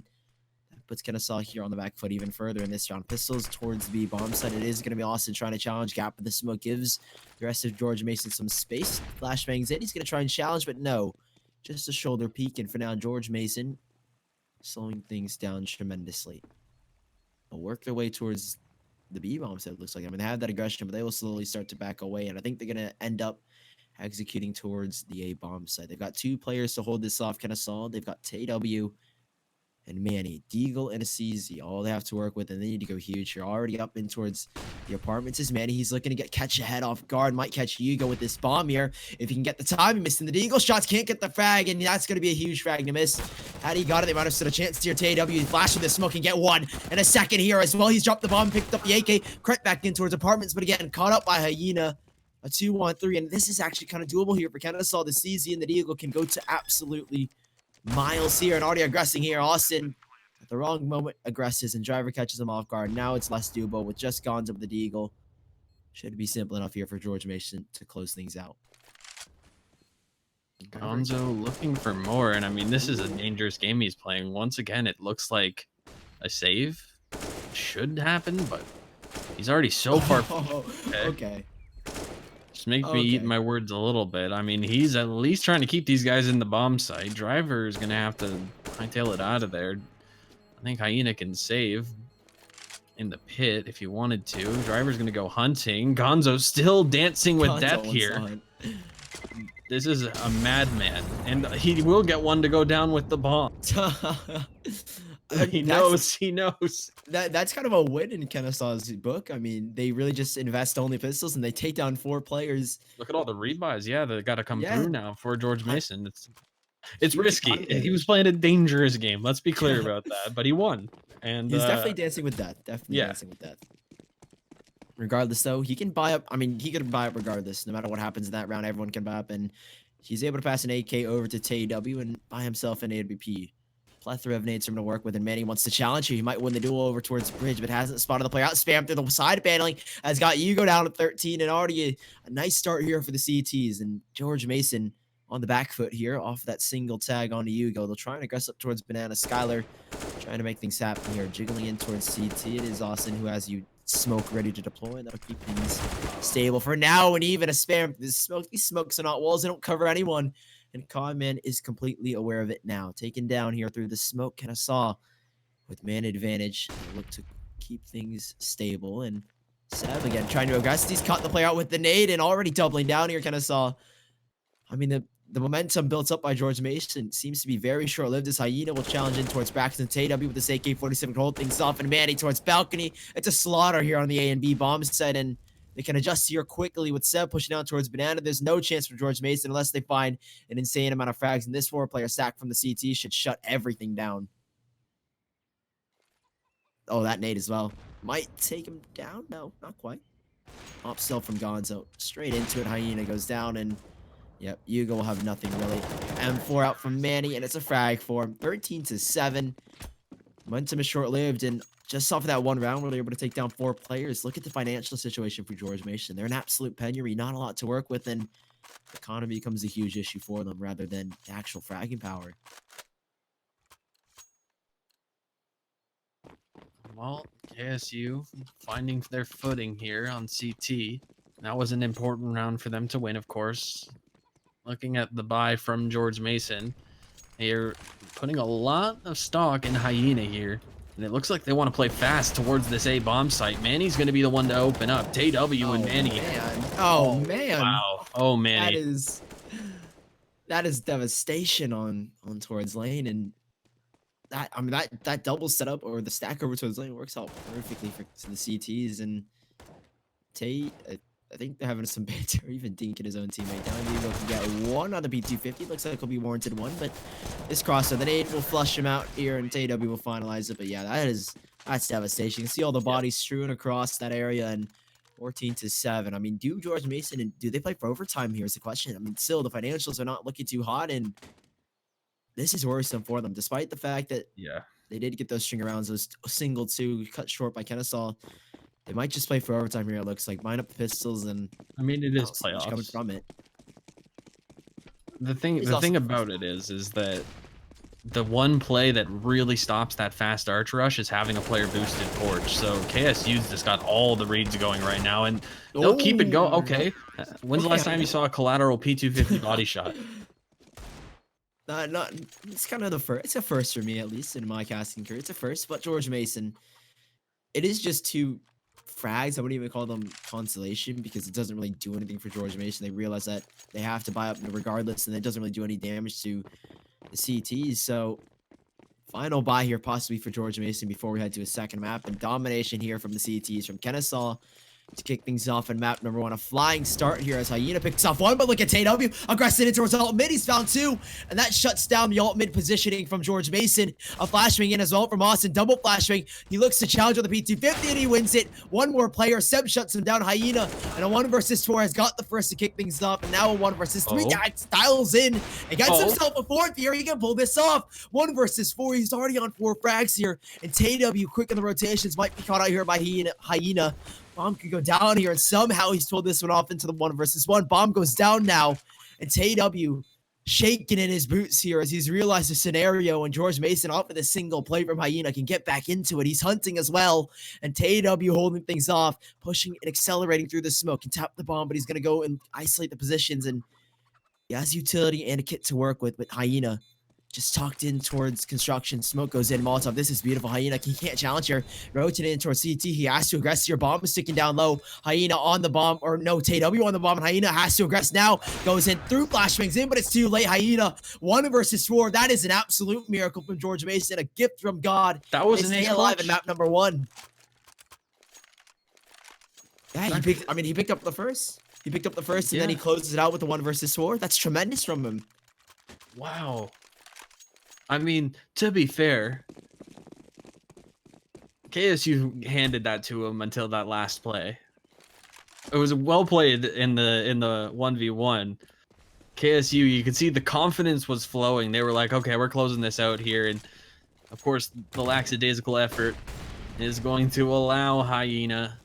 that puts Kennesaw here on the back foot even further in this round. Pistols towards the bomb site. It is going to be Austin trying to challenge. Gap of the smoke gives the rest of George Mason some space. Flashbangs in. He's going to try and challenge, but no. Just a shoulder peek, and for now, George Mason slowing things down tremendously. They'll work their way towards the B-bomb set, it looks like. I mean, they have that aggression, but they will slowly start to back away, and I think they're going to end up executing towards the A-bomb site. They've got 2 players to hold this off, Kennesaw. They've got TW and Manny, Deagle, and a CZ. All they have to work with, and they need to go huge. You're already up in towards the apartments. Is Manny. He's looking to catch a head off guard. Might catch Hugo with this bomb here. If he can get the time, missing the Deagle shots, can't get the frag, and that's going to be a huge frag to miss. Had he got it, they might have stood a chance here. TW flash with the smoke and get 1 and a second here as well. He's dropped the bomb, picked up the AK, crept back in towards apartments, but again, caught up by Hyena. A 2-on-3, and this is actually kind of doable here for Kennesaw. The CZ and the Deagle can go to absolutely miles here, and already aggressing here. Austin at the wrong moment aggresses, and Driver catches him off guard. Now it's less doable with just Gonzo with the Deagle. Should be simple enough here for George Mason to close things out. Gonzo looking for more, and I mean, this is a dangerous game he's playing. Once again, it looks like a save should happen, but he's already so far. Okay. Just make me eat my words a little bit. I mean, he's at least trying to keep these guys in the bomb site. Driver is going to have to hightail it out of there. I think Hyena can save in the pit if he wanted to. Driver's going to go hunting. Gonzo still dancing with death here. This is a madman, and he will get one to go down with the bomb. He knows. That's kind of a win in Kennesaw's book. I mean, they really just invest only pistols, and they take down 4 players. Look at all the rebuys. Yeah, they got to come through now for George Mason. It's risky. He was playing a dangerous game. Let's be clear about that. But he won, and he's definitely dancing with death. Dancing with death. Regardless, though, he can buy up. I mean, he could buy up regardless. No matter what happens in that round, everyone can buy up, and he's able to pass an AK over to TW and buy himself an AWP. Plethora of nades for him to work with, and Manny wants to challenge you. He might win the duel over towards the bridge, but hasn't spotted the player out. Spam through the side paneling has got Hugo down at 13, and already a nice start here for the CTs. And George Mason on the back foot here off that single tag onto Hugo. They'll try and aggress up towards Banana. Skylar trying to make things happen here, jiggling in towards CT. It is Austin who has you smoke ready to deploy. That'll keep things stable for now, and even a spam. These smokes are not walls. They don't cover anyone. And Conman is completely aware of it now. Taken down here through the smoke. Kennesaw with man advantage. They look to keep things stable. And Seb again trying to aggress. He's caught the player out with the nade and already doubling down here. Kennesaw. I mean, the momentum built up by George Mason seems to be very short-lived as Hyena will challenge in towards Braxton TW with this AK-47 to hold things off, and Manny towards balcony. It's a slaughter here on the A and B bomb set, and they can adjust here quickly with Seb pushing down towards Banana. There's no chance for George Mason unless they find an insane amount of frags, and this 4-player sack from the CT should shut everything down. Oh, that nade as well. Might take him down? No, not quite. Op still from Gonzo. Straight into it, Hyena goes down, and yep, Hugo will have nothing really. M4 out from Manny, and it's a frag for him. 13-7. Momentum is short-lived, and just off of that one round where they were able to take down 4 players, look at the financial situation for George Mason. They're in absolute penury, not a lot to work with, and economy becomes a huge issue for them rather than actual fragging power. Well, KSU finding their footing here on CT. That was an important round for them to win, of course. Looking at the buy from George Mason, they're putting a lot of stock in Hyena here. And it looks like they want to play fast towards this A bomb site. Manny's going to be the one to open up. TW and Manny. Man. Oh, man. Wow. Oh, Manny. That is devastation on towards lane. And that, I mean, that double setup or the stack over towards lane works out perfectly for the CTs. And Tate, I think they're having some banter, even dinking his own teammate down. Hugo can get one on the P250. Looks like it'll be warranted one, but this crosser, the nade will flush him out here, and TW will finalize it. But yeah, that's devastation. You can see all the bodies strewn across that area, and 14-7. I mean, do George Mason and do they play for overtime here is the question. I mean, still the financials are not looking too hot, and this is worrisome for them, despite the fact that Yeah. they did get those string rounds, those single two cut short by Kennesaw. They might just play for overtime here. It looks like mine up the pistols, and I mean, it I is don't see much coming playoffs. from it. The It's thing also about it is that the one play that really stops that fast arch rush is having a player boosted porch. So KSU's just got all the reads going right now, and they'll keep it going. Okay, when's the last time you saw a collateral P250 body shot? Not. It's kind of the first. It's a first for me, at least in my casting career. It's a first, but George Mason. It is just two frags. I wouldn't even call them consolation because it doesn't really do anything for George Mason. They realize that they have to buy up regardless, and it doesn't really do any damage to the CTs. So final buy here possibly for George Mason before we head to a second map, and domination here from the CTs from Kennesaw to kick things off in map number one. A flying start here as Hyena picks off one, but look at TW aggressive in towards alt mid. He's found two, and that shuts down the alt mid positioning from George Mason. A flashbang in as well from Austin, double flashbang. He looks to challenge on the P250 and he wins it. One more player, Seb shuts him down. Hyena and a 1-4 has got the first to kick things off, and now a 1-3 guy styles in and gets himself a fourth here. He can pull this off. 1-4. He's already on 4 frags here, and TW quick in the rotations might be caught out here by Hyena. Bomb could go down here, and somehow he's pulled this one off into the 1-1. Bomb goes down now, and TW shaking in his boots here as he's realized the scenario, and George Mason off with a single play from Hyena can get back into it. He's hunting as well, and TW holding things off, pushing and accelerating through the smoke. Can tap the bomb, but he's going to go and isolate the positions, and he has utility and a kit to work with, but Hyena just tucked in towards construction. Smoke goes in. Molotov. This is beautiful. Hyena, he can't challenge here. Rotating in towards CT. He has to aggress here. Bomb is sticking down low. Hyena on the bomb. Or no, TW on the bomb. And Hyena has to aggress now. Goes in through flashbangs in, but it's too late. Hyena 1-4. That is an absolute miracle from George Mason. A gift from God. That was they an stay alive in map number one. Yeah, he picked up the first. He picked up the first, and then he closes it out with the 1-4. That's tremendous from him. Wow. I mean, to be fair, KSU handed that to him until that last play. It was well played in the 1v1. KSU, you could see the confidence was flowing. They were like, okay, we're closing this out here. And of course, the lackadaisical effort is going to allow Hyena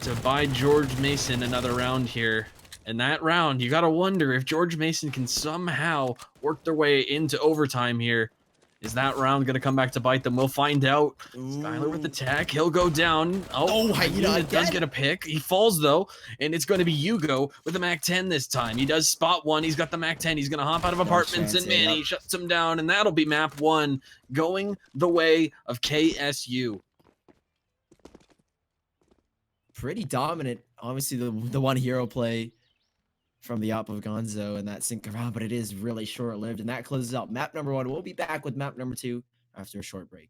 to buy George Mason another round here. And that round, you got to wonder if George Mason can somehow work their way into overtime here. Is that round going to come back to bite them? We'll find out. Skylar with the tech. He'll go down. Oh, Hyena does get a pick. He falls, though, and it's going to be Hugo with the MAC-10 this time. He does spot one. He's got the MAC-10. He's going to hop out of apartments, and man, he shuts him down, and that'll be map one going the way of KSU. Pretty dominant. Obviously, the one hero play from the op of Gonzo and that sync around, but it is really short-lived, and that closes out map number one. We'll be back with map number two after a short break.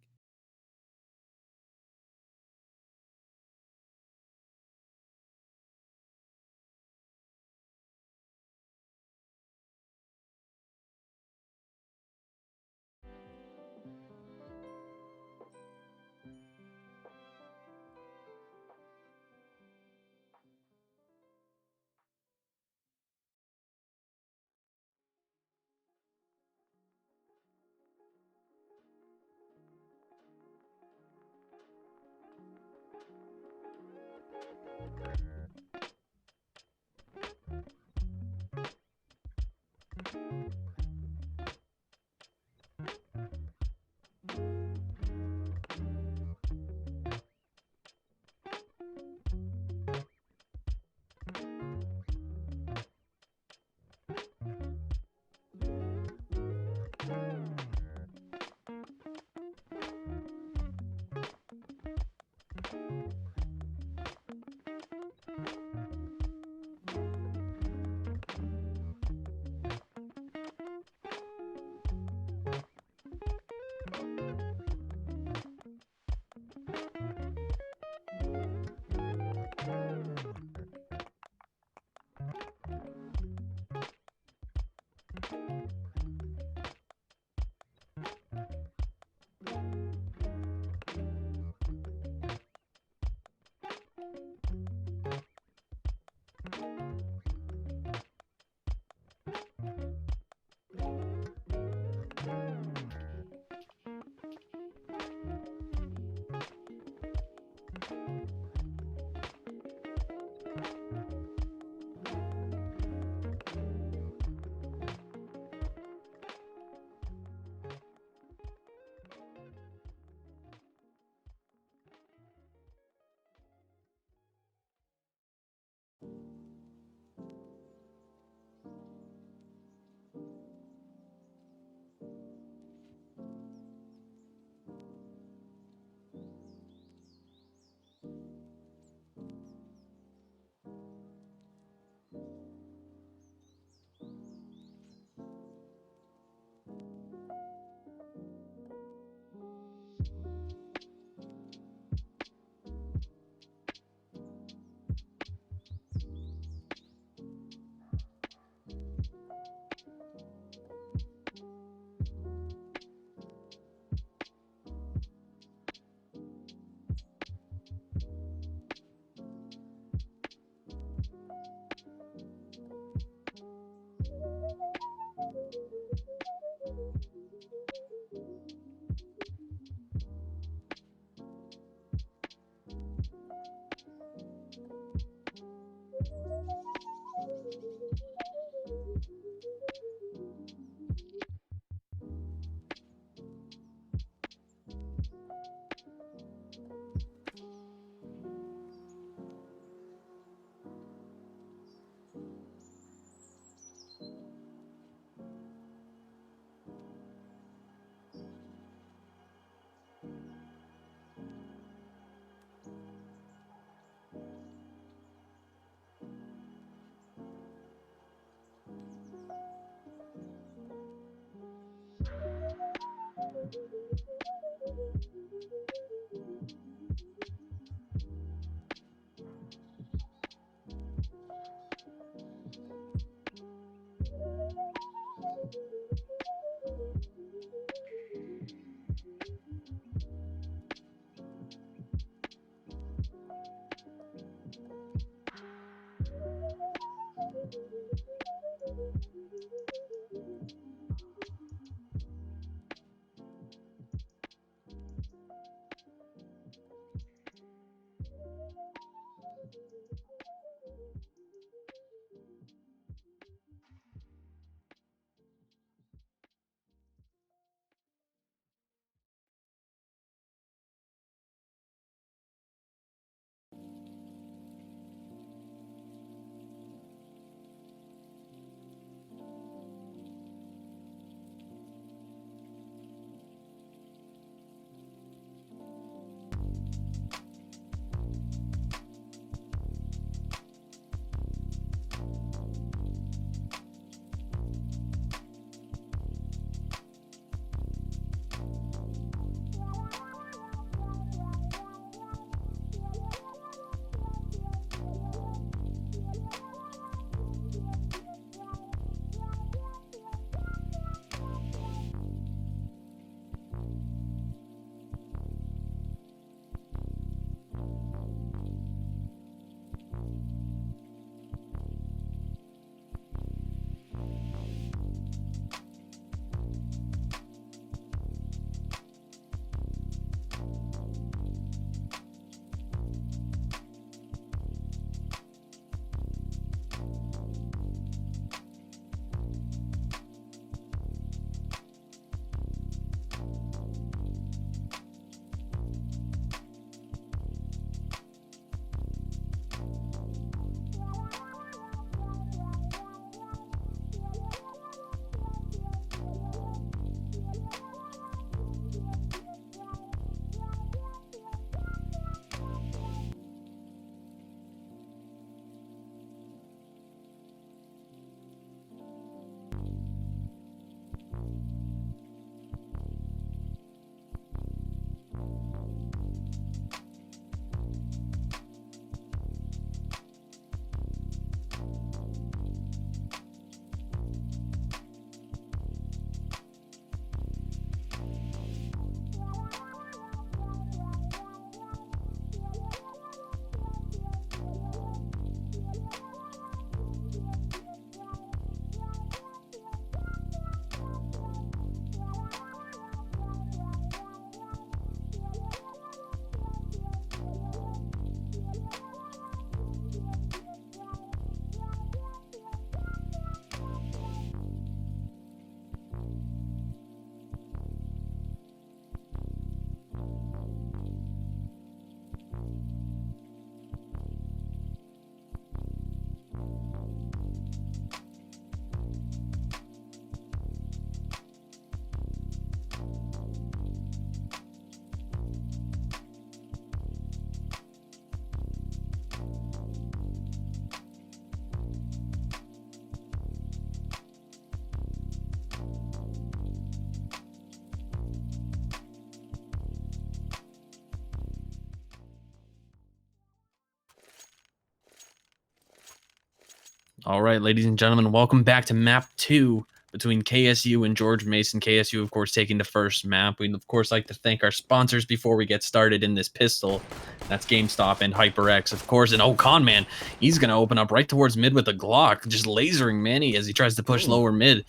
All right, ladies and gentlemen, welcome back to map 2 between KSU and George Mason. KSU, of course, taking the first map. We'd, of course, like to thank our sponsors before we get started in this pistol. That's GameStop and HyperX, of course. And Conman, he's going to open up right towards mid with a Glock, just lasering Manny as he tries to push lower mid.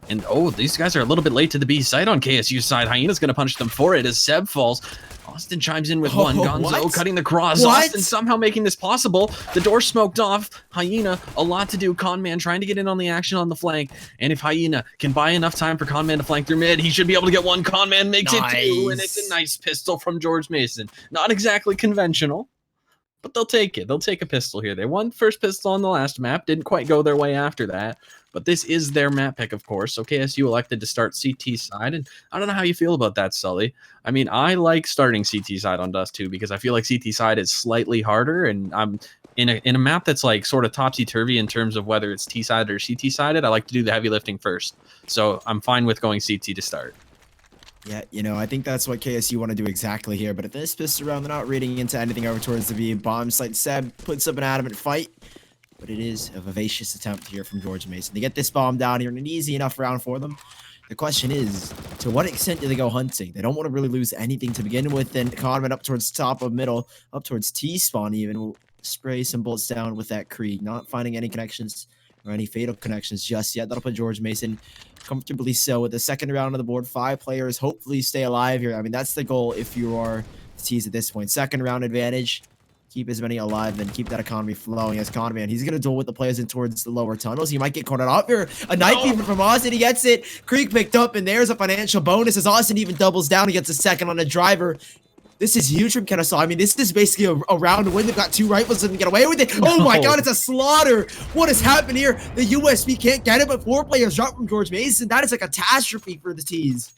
And, these guys are a little bit late to the B side on KSU's side. Hyena's going to punish them for it as Seb falls. Austin chimes in with one. Gonzo cutting the cross. What? Austin somehow making this possible. The door smoked off. Hyena, a lot to do. Conman trying to get in on the action on the flank. And if Hyena can buy enough time for Conman to flank through mid, he should be able to get one. Conman makes it two, and it's a nice pistol from George Mason. Not exactly conventional, but they'll take it. They'll take a pistol here. They won first pistol on the last map. Didn't quite go their way after that. But this is their map pick, of course. So KSU elected to start CT side. And I don't know how you feel about that, Sully. I mean, I like starting CT side on Dust 2 because I feel like CT side is slightly harder. And I'm in a map that's like sort of topsy-turvy in terms of whether it's T-sided or CT-sided. I like to do the heavy lifting first. So I'm fine with going CT to start. Yeah, I think that's what KSU want to do exactly here. But at this pistol round, they're not reading into anything over towards the B bomb site. Seb puts up an adamant fight. But it is a vivacious attempt here from George Mason. They get this bomb down here in an easy enough round for them. The question is, to what extent do they go hunting? They don't want to really lose anything to begin with. And Conman up towards top of middle, up towards T-spawn even, will spray some bullets down with that Krieg. Not finding any connections or any fatal connections just yet. That'll put George Mason comfortably so with the second round on the board. 5 players hopefully stay alive here. I mean, that's the goal if you are the T's at this point. Second round advantage. Keep as many alive and keep that economy flowing as Conman. He's going to duel with the players in towards the lower tunnels. He might get cornered off here. A knife even from Austin. He gets it. Krieg picked up, and there's a financial bonus as Austin even doubles down. He gets a second on a driver. This is huge from Kennesaw. I mean, this is basically a round to win. They've got 2 rifles and can get away with it. Oh my God, it's a slaughter. What has happened here? The USB can't get it, but 4 players drop from George Mason. That is a catastrophe for the T's.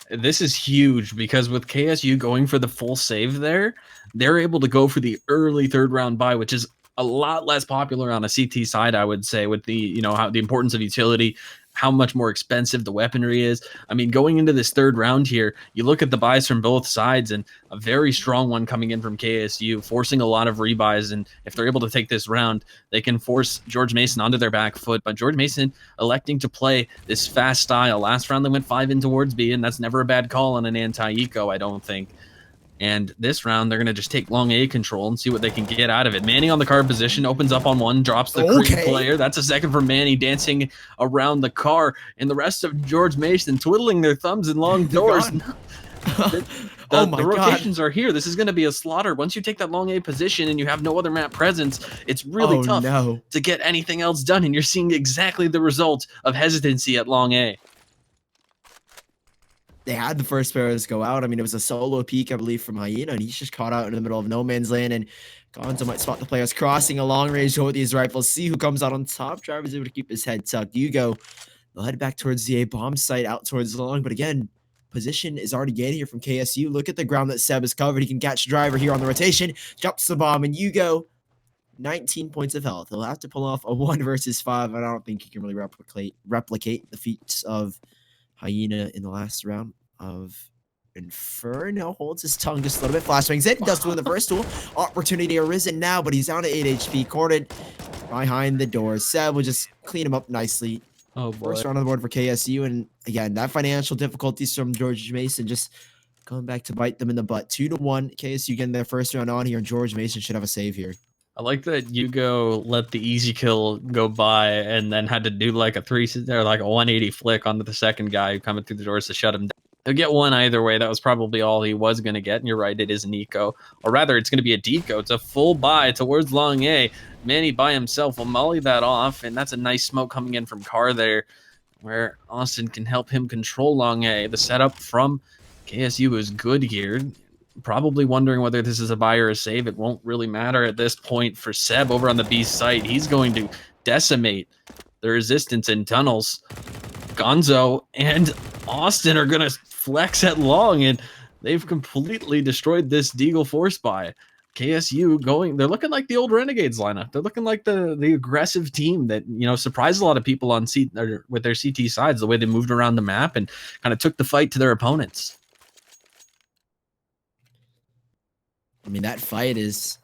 This is huge because with KSU going for the full save there, they're able to go for the early third round buy, which is a lot less popular on a CT side, I would say, with the, how the importance of utility, how much more expensive the weaponry is. I mean, going into this third round here, you look at the buys from both sides and a very strong one coming in from KSU, forcing a lot of rebuys. And if they're able to take this round, they can force George Mason onto their back foot. But George Mason electing to play this fast style. Last round, they went 5 in towards B, and that's never a bad call on an anti-eco, I don't think. And this round, they're going to just take long A control and see what they can get out of it. Manny on the car position, opens up on one, drops the Krieg player. That's a second for Manny dancing around the car. And the rest of George Mason twiddling their thumbs in long doors. The rotations are here. This is going to be a slaughter. Once you take that long A position and you have no other map presence, it's really tough to get anything else done. And you're seeing exactly the result of hesitancy at long A. They had the first players go out. I mean, it was a solo peek, I believe, from Hyena, and he's just caught out in the middle of no man's land. And Gonzo might spot the players crossing a long range with these rifles. See who comes out on top. Driver's able to keep his head tucked. Hugo, they'll head back towards the A bomb site out towards the long. But again, position is already gained here from KSU. Look at the ground that Seb has covered. He can catch Driver here on the rotation. Drops the bomb, and Hugo, 19 points of health. He'll have to pull off a 1 versus 5. I don't think he can really replicate the feats of Hyena in the last round of Inferno. Holds his tongue just a little bit. Flashbangs it. Does win the first duel. Opportunity arisen now, but he's down to 8 HP. Cornered behind the doors. Seb will just clean him up nicely. Oh boy. First round on the board for KSU. And again, that financial difficulties from George Mason just coming back to bite them in the butt. 2-1. KSU getting their first round on here. And George Mason should have a save here. I like that Hugo let the easy kill go by and then had to do like a 180 flick onto the second guy coming through the doors to shut him down. He'll get one either way. That was probably all he was going to get. And you're right, it is an eco. Or rather, it's going to be a deco. It's a full buy towards long A. Manny by himself will molly that off. And that's a nice smoke coming in from Car there, where Austin can help him control long A. The setup from KSU is good here. Probably wondering whether this is a buy or a save. It won't really matter at this point for Seb over on the B site. He's going to decimate the resistance in tunnels. Gonzo and Austin are going to flex at long, and they've completely destroyed this Deagle force buy. KSU they're looking like the old Renegades lineup. They're looking like the aggressive team that, surprised a lot of people on with their CT sides, the way they moved around the map and kind of took the fight to their opponents. I mean, that fight is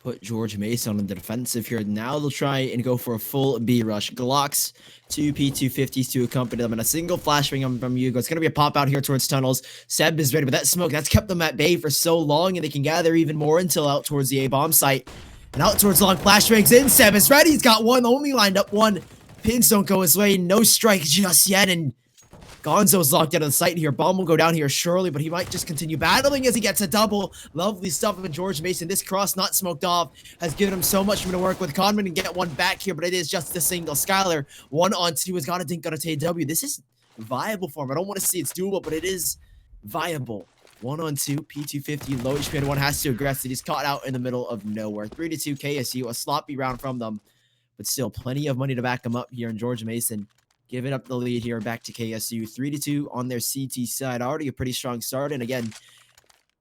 put George Mason on the defensive here. Now they'll try and go for a full B rush. Glocks, 2 P250s to accompany them, and a single flashbang from Hugo. It's going to be a pop out here towards tunnels. Seb is ready, but that smoke, that's kept them at bay for so long, and they can gather even more until out towards the A-bomb site. And out towards long flashbangs in. Seb is ready. He's got one, only lined up one. Pins don't go his way. No strike just yet, and Gonzo's locked out of the site here. Bomb will go down here surely, but he might just continue battling as he gets a double. Lovely stuff of George Mason. This cross not smoked off has given him so much room to work with. Conman can get one back here, but it is just a single. Skylar, 1-on-2 has got to dink on a TW. This is viable for him. I don't want to see it's doable, but it is viable. 1-on-2, P250, low HP, and one has to aggressive. He's caught out in the middle of nowhere. 3-2 KSU, a sloppy round from them, but still plenty of money to back him up here. And George Mason giving up the lead here back to KSU. 3-2 on their CT side. Already a pretty strong start. And again,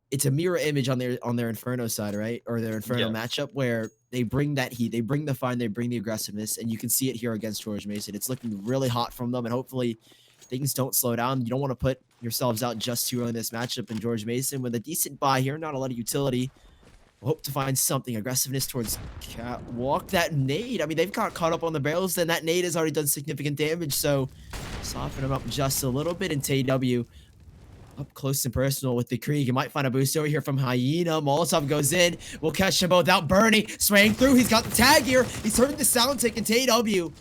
it's a mirror image on their Inferno side, right? Or their Inferno matchup where they bring that heat, they bring the fun, they bring the aggressiveness, and you can see it here against George Mason. It's looking really hot from them, and hopefully things don't slow down. You don't want to put yourselves out just too early in this matchup. And George Mason with a decent buy here, not a lot of utility. Hope to find something. Aggressiveness towards Catwalk. That nade, I mean, they've got caught up on the barrels, then that nade has already done significant damage, so soften them up just a little bit. And TW up close and personal with the Krieg. You might find a boost over here from Hyena. Molotov goes in. We'll catch them both out. Bernie swaying through. He's got the tag here. He's heard the sound tick, and TW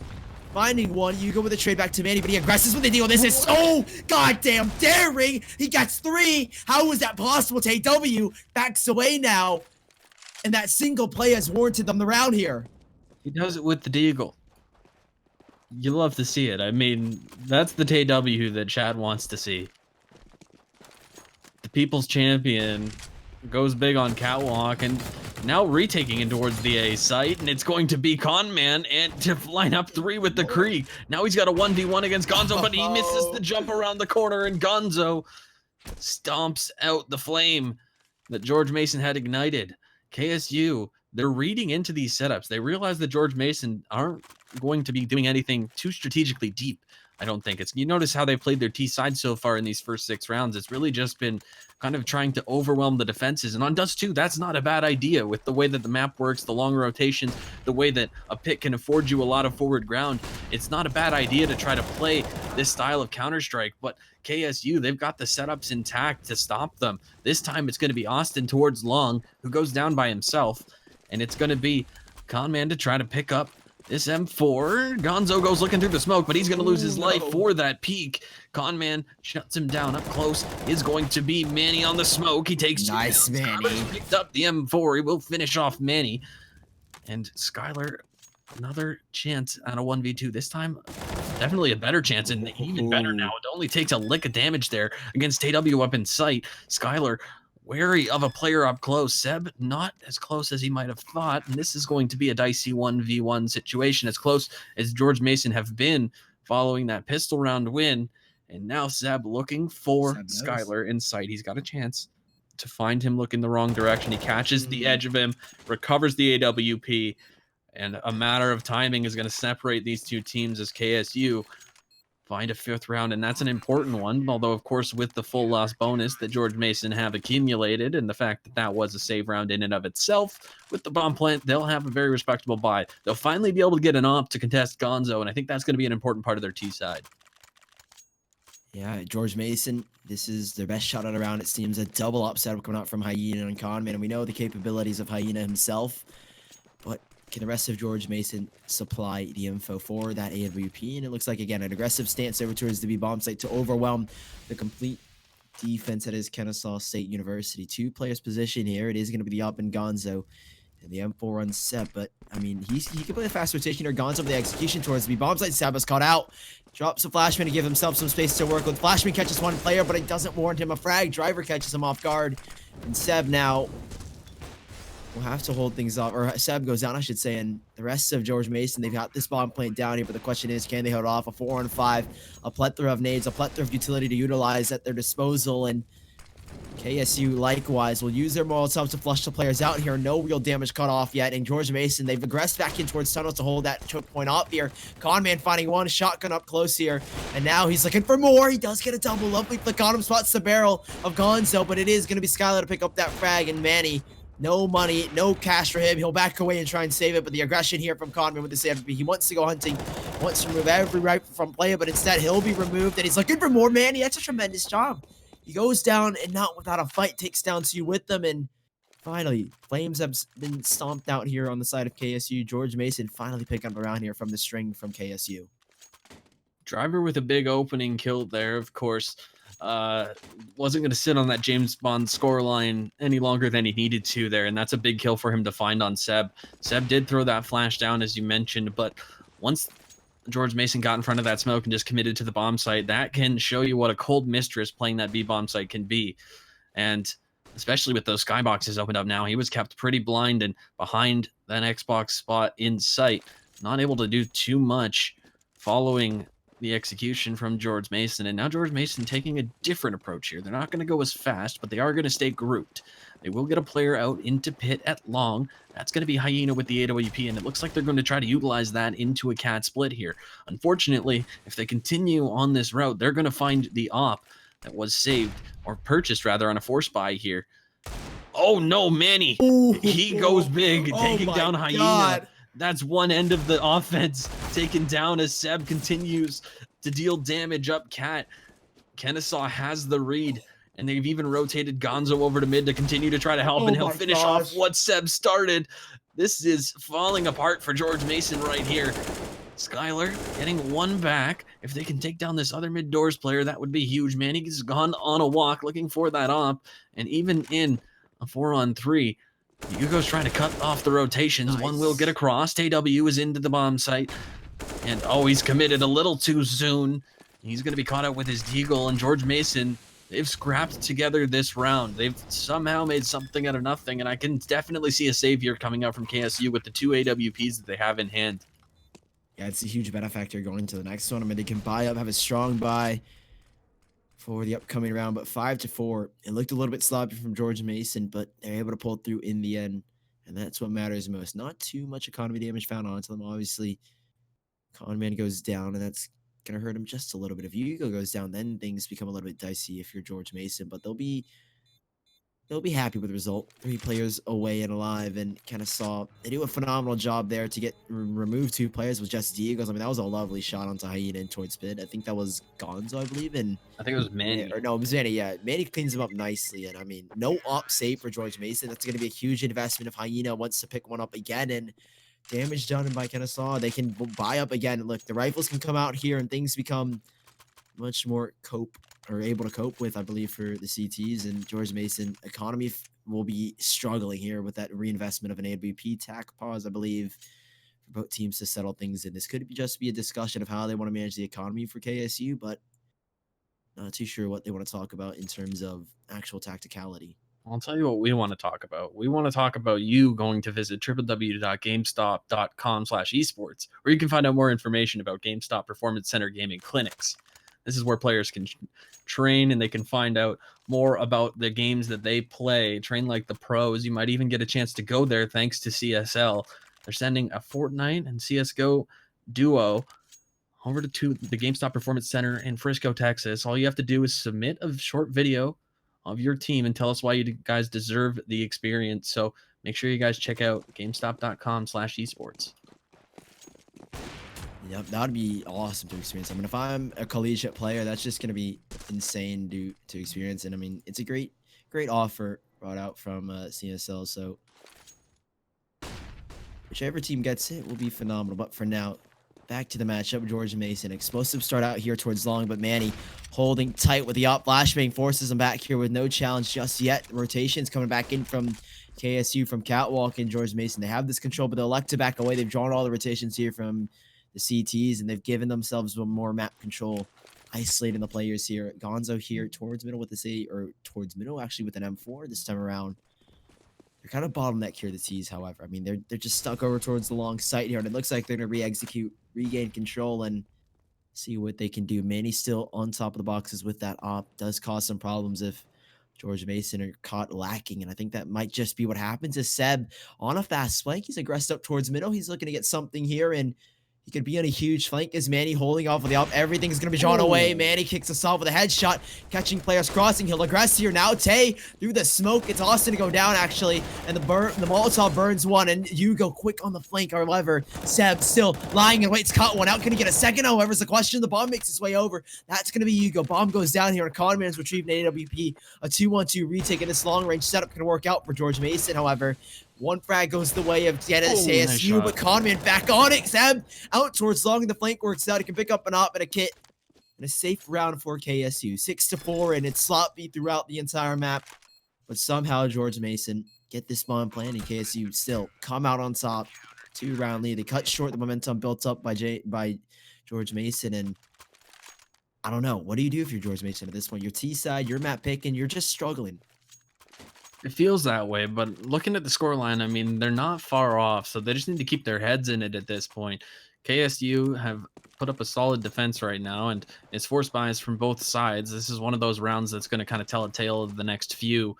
finding one. You go with the trade back to Manny, but he aggresses with the deal. This is so goddamn daring. He gets 3. How was that possible? TW backs away now. And that single play has warranted them the round here. He does it with the deagle. You love to see it. I mean, that's the TW that Chad wants to see. The people's champion goes big on Catwalk, and now retaking it towards the A site, and it's going to be Conman and to line up 3 with the Krieg. Now he's got a 1v1 against Gonzo, but he misses the jump around the corner, and Gonzo stomps out the flame that George Mason had ignited. KSU, they're reading into these setups. They realize that George Mason aren't going to be doing anything too strategically deep. I don't think it's, you notice how they played their T side so far in these first 6 rounds. It's really just been kind of trying to overwhelm the defenses. And on Dust 2, that's not a bad idea with the way that the map works, the long rotations, the way that a pit can afford you a lot of forward ground. It's not a bad idea to try to play this style of Counter-Strike, but KSU, they've got the setups intact to stop them. This time it's going to be Austin towards Long, who goes down by himself, and it's going to be Conman to try to pick up this M4. Gonzo goes looking through the smoke, but he's going to lose his life for that peek. Conman shuts him down up close. Is going to be Manny on the smoke. He takes nice Manny. Picked up the M4. He will finish off Manny. And Skylar, another chance at a 1v2. This time, definitely a better chance, and even better now. It only takes a lick of damage there against TW up in sight. Skylar wary of a player up close. Seb not as close as he might have thought, and this is going to be a dicey 1v1 situation, as close as George Mason have been following that pistol round win. And now Seb looking for Skylar in sight. He's got a chance to find him looking the wrong direction. He catches the edge of him, recovers the AWP, and a matter of timing is going to separate these two teams as KSU find a 5th round, and that's an important one. Although, of course, with the full loss bonus that George Mason have accumulated, and the fact that that was a save round in and of itself, with the bomb plant, they'll have a very respectable buy. They'll finally be able to get an op to contest Gonzo, and I think that's going to be an important part of their T side. Yeah, George Mason, this is their best shot out around. It seems a double op setup coming out from Hyena and Conman, and we know the capabilities of Hyena himself, but can the rest of George Mason supply the info for that AWP? And it looks like, again, an aggressive stance over towards the B bomb site to overwhelm the complete defense that is Kennesaw State University. 2 players position here. It is going to be the up and Gonzo, and the M4 runs Seb, but I mean, he can play the fast rotation or Gonzo with the execution towards the B bomb site. Seb is caught out. Drops a flashman to give himself some space to work with. Flashman catches one player, but it doesn't warrant him a frag. Driver catches him off guard, and Seb now will have to hold things off, or Seb goes down, I should say, and the rest of George Mason, they've got this bomb plant down here, but the question is, can they hold off? A 4-on-5, a plethora of nades, a plethora of utility to utilize at their disposal, and KSU likewise will use their Molotovs to flush the players out here. No real damage cut off yet, and George Mason, they've aggressed back in towards tunnels to hold that choke point off here. Conman finding one, shotgun up close here, and now he's looking for more. He does get a double, lovely flick on him, spots the barrel of Gonzo, but it is going to be Skylar to pick up that frag, and Manny No money, no cash for him. He'll back away and try and save it, but the aggression here from Conman with the MVP. He wants to go hunting, wants to remove every rifle from player, but instead he'll be removed, and he's looking for more, man. He has a tremendous job. He goes down, and not without a fight, takes down two with them, and finally, Flames have been stomped out here on the side of KSU. George Mason finally picking up around here from the string from KSU. Driver with a big opening kill there, of course. Wasn't going to sit on that James Bond scoreline any longer than he needed to there, and that's a big kill for him to find on Seb. Seb did throw that flash down, as you mentioned, but once George Mason got in front of that smoke and just committed to the bomb site, that can show you what a cold mistress playing that B bomb site can be. And especially with those skyboxes opened up now, he was kept pretty blind and behind that Xbox spot in sight, not able to do too much following the execution from George Mason. And now George Mason taking a different approach here. They're not going to go as fast, but they are going to stay grouped. They will get a player out into pit at long. That's going to be Hyena with the AWP, and it looks like they're going to try to utilize that into a cat split here. Unfortunately, if they continue on this route, they're going to find the op that was saved, or purchased rather, on a force buy here. Oh no, Manny! He goes big, taking down Hyena. God. That's one end of the offense taken down as Seb continues to deal damage up cat. Kennesaw has the read, and they've even rotated Gonzo over to mid to continue to try to help, and he'll finish off what Seb started. This is falling apart for George Mason right here. Skylar getting one back. If they can take down this other mid doors player, that would be huge. Manny's gone on a walk looking for that op, and even in a 4-on-3, Hugo's trying to cut off the rotations. Nice. One will get across. TW is into the bomb site. And he's committed a little too soon. He's going to be caught out with his deagle. And George Mason, they've scrapped together this round. They've somehow made something out of nothing. And I can definitely see a savior coming out from KSU with the 2 AWPs that they have in hand. Yeah, it's a huge benefactor going into the next one. I mean, they can buy up, have a strong buy for the upcoming round, but 5-4. It looked a little bit sloppy from George Mason, but they're able to pull through in the end, and that's what matters most. Not too much economy damage found onto them. Obviously, Conman goes down, and that's gonna hurt him just a little bit. If Hugo goes down, then things become a little bit dicey if you're George Mason, but they'll be happy with the result. 3 players away and alive, and Kennesaw, they do a phenomenal job there to get remove 2 players with just Diegos. I mean, that was a lovely shot onto Hyena and towards Spid. I think that was Gonzo, I believe, and I think it was Manny. or no, it was Manny. Yeah, Manny cleans him up nicely, and I mean, no op save for George Mason. That's going to be a huge investment if Hyena wants to pick one up again, and damage done by Kennesaw. They can buy up again. Look, the rifles can come out here, and things become much more able to cope with, I believe, for the CTs. And George Mason economy will be struggling here with that reinvestment of an AWP tack pause, I believe, for both teams to settle things in. This could just be a discussion of how they want to manage the economy for KSU, but not too sure what they want to talk about in terms of actual tacticality. I'll tell you what we want to talk about. We want to talk about you going to visit www.gamestop.com/esports, where you can find out more information about GameStop Performance Center gaming clinics. This is where players can train, and they can find out more about the games that they play, train like the pros. You might even get a chance to go there thanks to CSL. They're sending a Fortnite and CSGO duo over to the GameStop Performance Center in Frisco, Texas. All you have to do is submit a short video of your team and tell us why you guys deserve the experience. So make sure you guys check out GameStop.com/esports. Yep, that would be awesome to experience. I mean, if I'm a collegiate player, that's just going to be insane to experience. And I mean, it's a great offer brought out from CSL. So whichever team gets it will be phenomenal. But for now, back to the matchup. George Mason, explosive start out here towards long, but Manny holding tight with the op. Flashbang forces him back here with no challenge just yet. Rotations coming back in from KSU, from Catwalk and George Mason. They have this control, but they'll elect to back away. They've drawn all the rotations here from the CTs, and they've given themselves more map control, isolating the players here. Gonzo here towards middle with the towards middle actually with an M4 this time around. They're kind of bottleneck here, the T's, however. I mean, they're just stuck over towards the long site here, and it looks like they're going to re-execute, regain control, and see what they can do. Manny's still on top of the boxes with that op. Does cause some problems if George Mason are caught lacking, and I think that might just be what happens. Is Seb on a fast flank. He's aggressed up towards middle. He's looking to get something here, and He could be on a huge flank as Manny holding off of the up. Everything's going to be drawn away. Manny kicks us off with a headshot, catching players crossing. He'll aggress here now. Tay through the smoke. It's Austin to go down, actually. And the Molotov burns one. And Hugo quick on the flank, our lever. Seb still lying in wait. It's caught one out. Can he get a second? However, it's the question. The bomb makes its way over. That's going to be Hugo. Bomb goes down here. And Conman's retrieved an AWP. A 2-1-2 retake. And this long-range setup can work out for George Mason, however. One frag goes the way of CSU, but Conman back on it. Seb out towards long, and the flank works out. He can pick up an op and a kit. And a safe round for KSU. 6-4, and it's sloppy throughout the entire map. But somehow George Mason get this bomb plan, and KSU still come out on top. 2-round lead. They cut short the momentum built up by George Mason, and I don't know. What do you do if you're George Mason at this point? You're T-side, you're map picking, you're just struggling. It feels that way, but looking at the scoreline, I mean, they're not far off, so they just need to keep their heads in it at this point. KSU have put up a solid defense right now, and it's force buys from both sides. This is one of those rounds that's going to kind of tell a tale of the next few,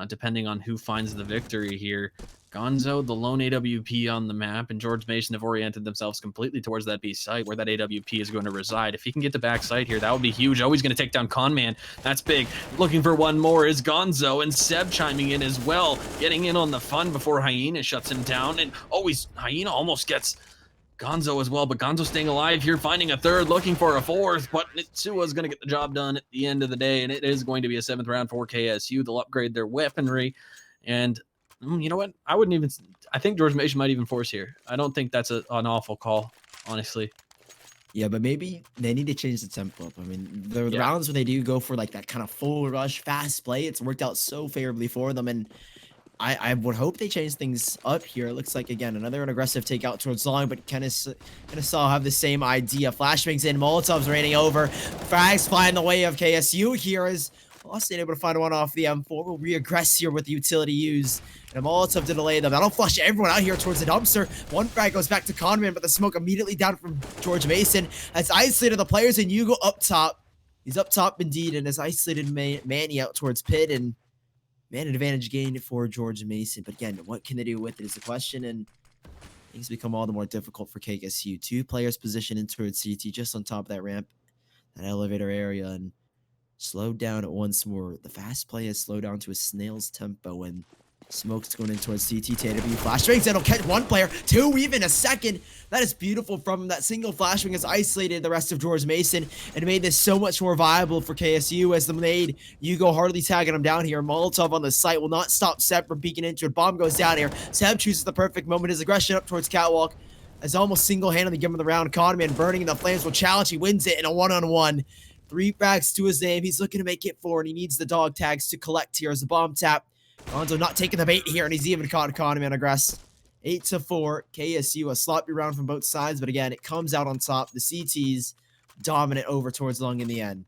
depending on who finds the victory here. Gonzo, the lone AWP on the map, and George Mason have oriented themselves completely towards that B site where that AWP is going to reside. If he can get to back site here, that would be huge. Oh, he's going to take down Conman. That's big. Looking for one more is Gonzo, and Seb chiming in as well, getting in on the fun before Hyena shuts him down. And Hyena almost gets Gonzo as well, but Gonzo staying alive here, finding a third, looking for a fourth, but Nitsua's going to get the job done at the end of the day, and it is going to be a 7th round for KSU. They'll upgrade their weaponry, and you know what? I think George Mason might even force here. I don't think that's an awful call, honestly. Yeah, but maybe they need to change the tempo up. I mean, the rounds where they do go for like that kind of full rush, fast play, it's worked out so favorably for them. And I would hope they change things up here. It looks like, again, another aggressive takeout towards long, but Kennesaw have the same idea. Flashbangs in, Molotovs raining over. Frags fly in the way of KSU here as Austin able to find one off the M4. Will re-aggress here with the utility use. And a Molotov to delay them. That'll flush everyone out here towards the dumpster. One frag goes back to Conman, but the smoke immediately down from George Mason. Has isolated the players, and Hugo up top. He's up top indeed, and has isolated Manny out towards pit, and man advantage gained for George Mason. But again, what can they do with it is the question, and things become all the more difficult for KSU. 2 players positioned in towards CT, just on top of that ramp, that elevator area, and slowed down at once more. The fast play has slowed down to a snail's tempo, and smoke's going in towards CT. TW flashbangs, that'll catch one player, 2 even a second. That is beautiful from him. That single flashbang has isolated the rest of George Mason and made this so much more viable for KSU as the nade. Hugo hardly tagging him down here. Molotov on the site will not stop Seb from peeking into it. Bomb goes down here. Seb chooses the perfect moment. His aggression up towards Catwalk as almost single-handedly given the round. Conman burning in the flames will challenge. He wins it in a 1-on-1. 3 frags to his name. He's looking to make it 4, and he needs the dog tags to collect here as the bomb tap. Gonzo not taking the bait here, and he's even caught Conman aggress. 8-4. KSU, a sloppy round from both sides, but again, it comes out on top. The CTs dominant over towards long in the end.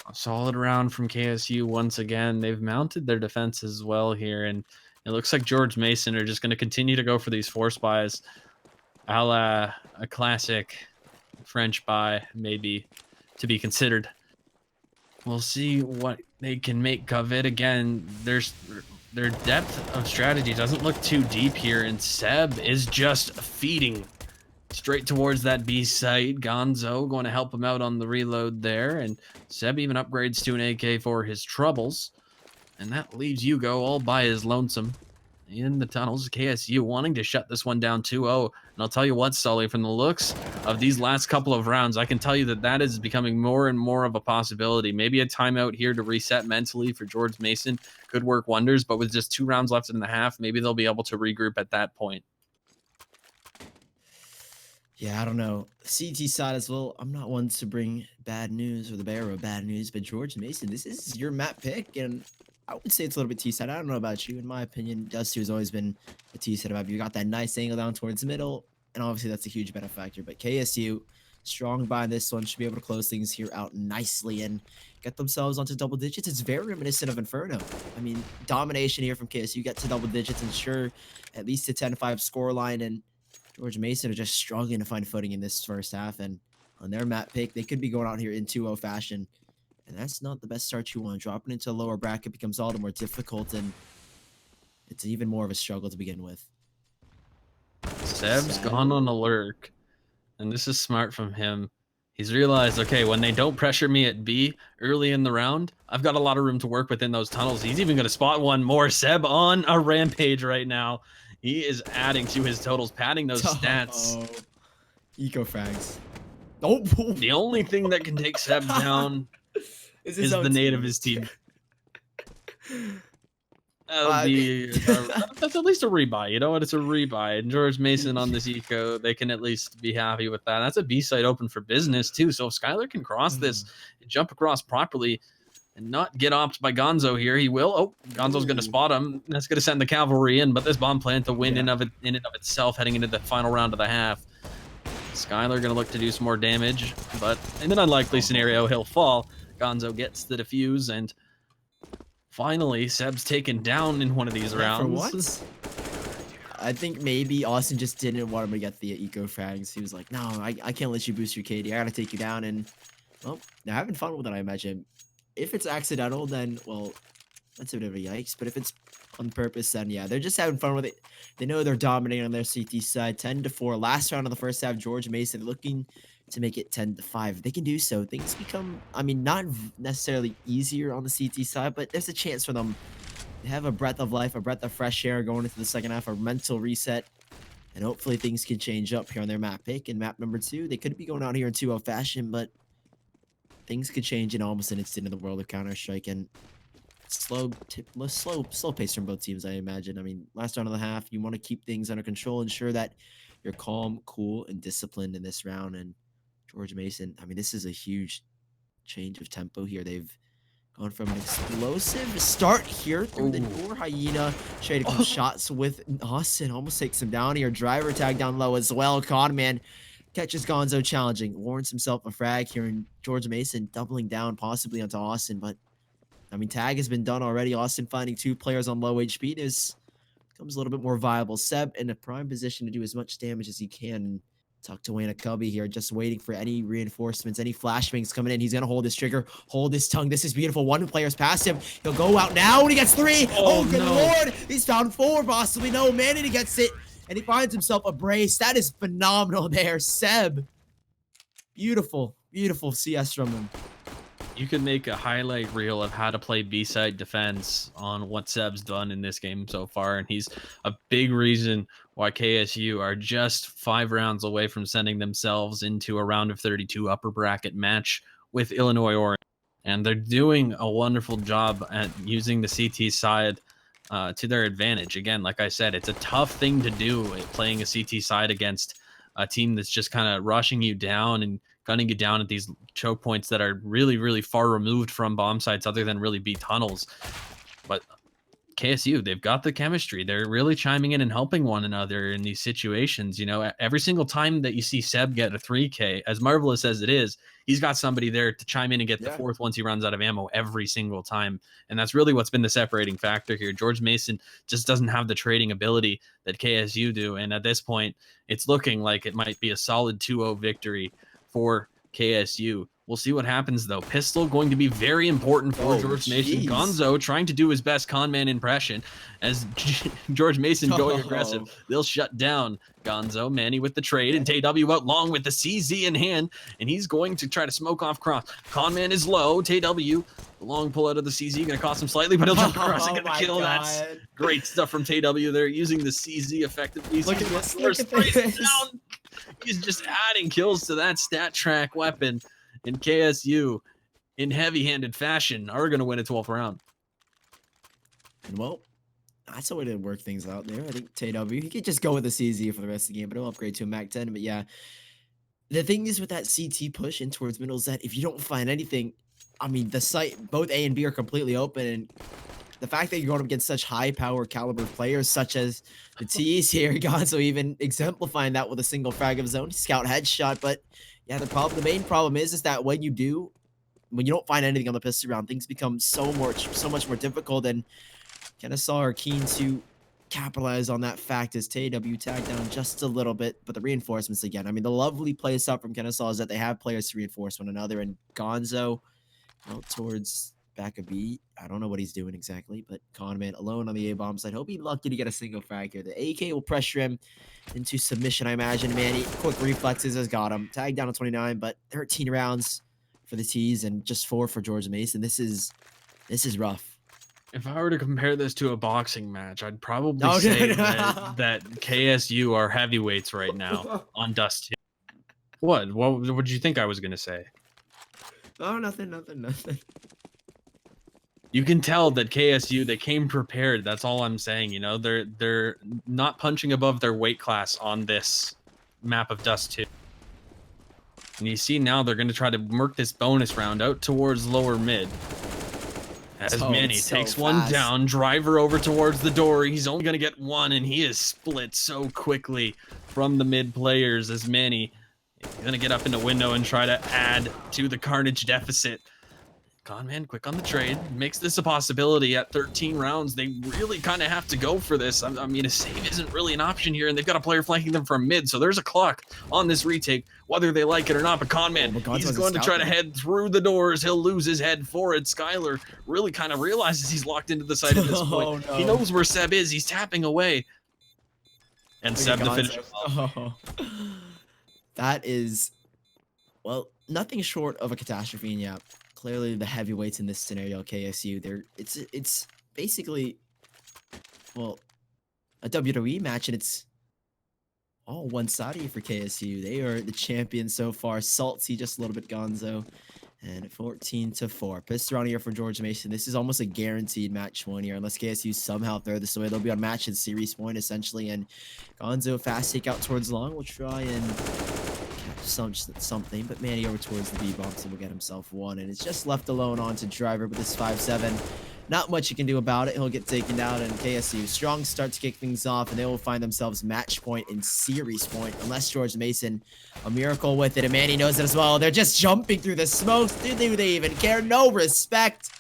A solid round from KSU once again. They've mounted their defense as well here, and it looks like George Mason are just going to continue to go for these force buys, a la a classic French buy, maybe, to be considered. We'll see what they can make of it. Again, their depth of strategy doesn't look too deep here, and Seb is just feeding straight towards that B site. Gonzo going to help him out on the reload there, and Seb even upgrades to an AK for his troubles, and that leaves Hugo all by his lonesome in the tunnels. KSU wanting to shut this one down 2-0. And I'll tell you what, Sully, from the looks of these last couple of rounds, I can tell you that is becoming more and more of a possibility. Maybe a timeout here to reset mentally for George Mason could work wonders, but with just 2 rounds left in the half, maybe they'll be able to regroup at that point. Yeah, I don't know. CT side as well. I'm not one to bring bad news or the bearer of bad news, but George Mason, this is your map pick, and I would say it's a little bit T-side. I don't know about you. In my opinion, Dusty has always been a T-side map. You got that nice angle down towards the middle, and obviously that's a huge benefactor. But KSU, strong by this one, should be able to close things here out nicely and get themselves onto double digits. It's very reminiscent of Inferno. I mean, domination here from KSU. Get to double digits, ensure at least a 10-5 scoreline, and George Mason are just struggling to find footing in this first half. And on their map pick, they could be going out here in 2-0 fashion. And that's not the best start you want. Dropping into a lower bracket becomes all the more difficult, and it's even more of a struggle to begin with. Seb's gone on a lurk, and this is smart from him. He's realized, okay, when they don't pressure me at B early in the round, I've got a lot of room to work within those tunnels. He's even going to spot one more. Seb on a rampage right now. He is adding to his totals, padding those stats. Oh, eco frags. Oh, The only thing that can take Seb down is the nade of his team. That'll be that's at least a rebuy. You know what? It's a rebuy. And George Mason on this eco, they can at least be happy with that. That's a B site open for business too. So if Skylar can cross this and jump across properly and not get opped by Gonzo here, he will. Oh, Gonzo's going to spot him. That's going to send the cavalry in. But this bomb plant to win in and of itself, heading into the final round of the half. Skylar going to look to do some more damage, but in an unlikely scenario, he'll fall. Gonzo gets the defuse, and finally, Seb's taken down in one of these rounds. For what? I think maybe Austin just didn't want him to get the eco frags. He was like, no, I can't let you boost your KD. I gotta take you down. And, well, they're having fun with it, I imagine. If it's accidental, then, well, that's a bit of a yikes. But if it's on purpose, then, yeah, they're just having fun with it. They know they're dominating on their CT side, 10-4. Last round of the first half, George Mason looking to make it 10-5. They can do so. Things become, I mean, not necessarily easier on the CT side, but there's a chance for them to have a breath of life, a breath of fresh air going into the second half, a mental reset, and hopefully things can change up here on their map pick. And map number 2, they could be going out here in 2-0 fashion, but things could change in almost an instant in the world of Counter-Strike. And slow pace from both teams, I imagine. I mean, last round of the half, you want to keep things under control, ensure that you're calm, cool, and disciplined in this round. And George Mason, I mean, this is a huge change of tempo here. They've gone from an explosive start here through the door. Hyena trading some shots with Austin. Almost takes him down here. Driver tag down low as well. Conman catches Gonzo challenging. Warrants himself a frag here. And George Mason doubling down possibly onto Austin. But, I mean, tag has been done already. Austin finding 2 players on low HP. This becomes a little bit more viable. Seb in a prime position to do as much damage as he can. Tuck to Wayne Cubby here, just waiting for any reinforcements, any flashbangs coming in. He's going to hold his trigger, hold his tongue. This is beautiful. 1 player's past him. He'll go out now, and he gets 3. Oh, good lord. He's found 4, possibly. No, Manny gets it, and he finds himself a brace. That is phenomenal there. Seb. Beautiful, beautiful CS from him. You could make a highlight reel of how to play B-side defense on what Seb's done in this game so far, and he's a big reason why KSU are just 5 rounds away from sending themselves into a round of 32 upper bracket match with Illinois Orange. And they're doing a wonderful job at using the CT side to their advantage. Again, like I said, it's a tough thing to do playing a CT side against a team that's just kind of rushing you down and gunning you down at these choke points that are really, really far removed from bomb sites other than really B tunnels. But KSU, they've got the chemistry. They're really chiming in and helping one another in these situations. You know, every single time that you see Seb get a 3K, as marvelous as it is, he's got somebody there to chime in and get the 4th once he runs out of ammo every single time. And that's really what's been the separating factor here. George Mason just doesn't have the trading ability that KSU do. And at this point, it's looking like it might be a solid 2-0 victory for KSU. We'll see what happens, though. Pistol going to be very important for George Mason. Gonzo trying to do his best conman impression as George Mason going aggressive. They'll shut down Gonzo. Manny with the trade, and TW out long with the CZ in hand, and he's going to try to smoke off cross. Conman is low. TW, the long pull out of the CZ, going to cost him slightly, but he'll jump across and get the kill. That's great stuff from TW there, using the CZ effectively. Look at this. Look at this. He's just adding kills to that stat track weapon. And KSU, in heavy-handed fashion, are going to win a 12th round. And well, that's a way to work things out there. I think TW, he could just go with the CZ for the rest of the game, but he'll upgrade to a Mac 10. But yeah, the thing is with that CT push in towards middle is that if you don't find anything, I mean, the site, both A and B are completely open, and the fact that you're going up against such high-power caliber players such as the T's here, Gonzo even exemplifying that with a single frag of his own scout headshot. But yeah, the main problem is that when you don't find anything on the pistol round, things become so much more difficult. And Kennesaw are keen to capitalize on that fact as TW tagged down just a little bit, but the reinforcements again. I mean, the lovely place up from Kennesaw is that they have players to reinforce one another, and Gonzo out towards back a B. I don't know what he's doing exactly, but Conman alone on the A-bomb side. He'll be lucky to get a single frag here. The AK will pressure him into submission, I imagine. Manny, quick reflexes has got him. Tag down to 29, but 13 rounds for the T's and just 4 for George Mason. This is rough. If I were to compare this to a boxing match, I'd probably No, say no. that KSU are heavyweights right now on Dust 2. What would you think I was going to say? Oh, nothing. You can tell that KSU, they came prepared. That's all I'm saying. You know, they're not punching above their weight class on this map of Dust 2. And you see now they're going to try to work this bonus round out towards lower mid. As Manny takes one down, driver over towards the door. He's only going to get one, and he is split so quickly from the mid players as Manny is going to get up in the window and try to add to the carnage deficit. Conman, quick on the trade, makes this a possibility at 13 rounds. They really kind of have to go for this. I mean, a save isn't really an option here, and they've got a player flanking them from mid, so there's a clock on this retake, whether they like it or not. But Conman, he's going to try to head through the doors. He'll lose his head for it. Skylar really kind of realizes he's locked into the site at this point. No. He knows where Seb is. He's tapping away. And Seb to finish him off. That is, well, nothing short of a catastrophe, and yeah. Clearly, the heavyweights in this scenario, KSU, it's basically, well, a WWE match, and it's all one-sided for KSU. They are the champions so far. Salty, just a little bit gonzo, and 14-4. Pissed around here for George Mason. This is almost a guaranteed match one here, unless KSU somehow throw this away. They'll be on match and series point, essentially, and gonzo fast take out towards long. We'll try and something, but Manny over towards the B-bombs and will get himself one, and it's just left alone onto driver with this 5-7. Not much you can do about it. He'll get taken down, and KSU strong start to kick things off, and they will find themselves match point and series point unless George Mason a miracle with it, and Manny knows it as well. They're just jumping through the smokes. Do they even care? No respect.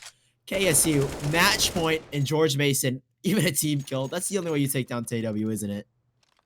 KSU match point and George Mason even a team kill. That's the only way you take down TW, isn't it?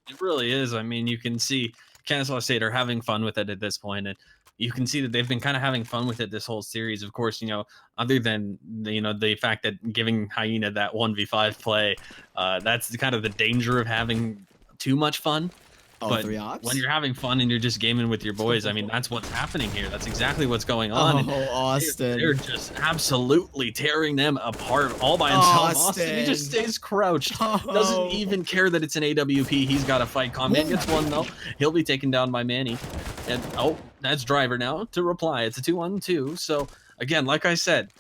It really is. I mean, you can see Kennesaw State are having fun with it at this point, and you can see that they've been kind of having fun with it this whole series. Of course, you know, other than the fact that giving Hyena that 1v5 play, that's kind of the danger of having too much fun. But when you're having fun and you're just gaming with your boys, I mean, that's what's happening here. That's exactly what's going on. Oh, Austin. They're just absolutely tearing them apart all by himself. Austin, he just stays crouched. Doesn't even care that it's an AWP. He's got to fight. Conman gets one, though. He'll be taken down by Manny. And, oh, that's driver now to reply. It's a 2-on-2. So, again, like I said,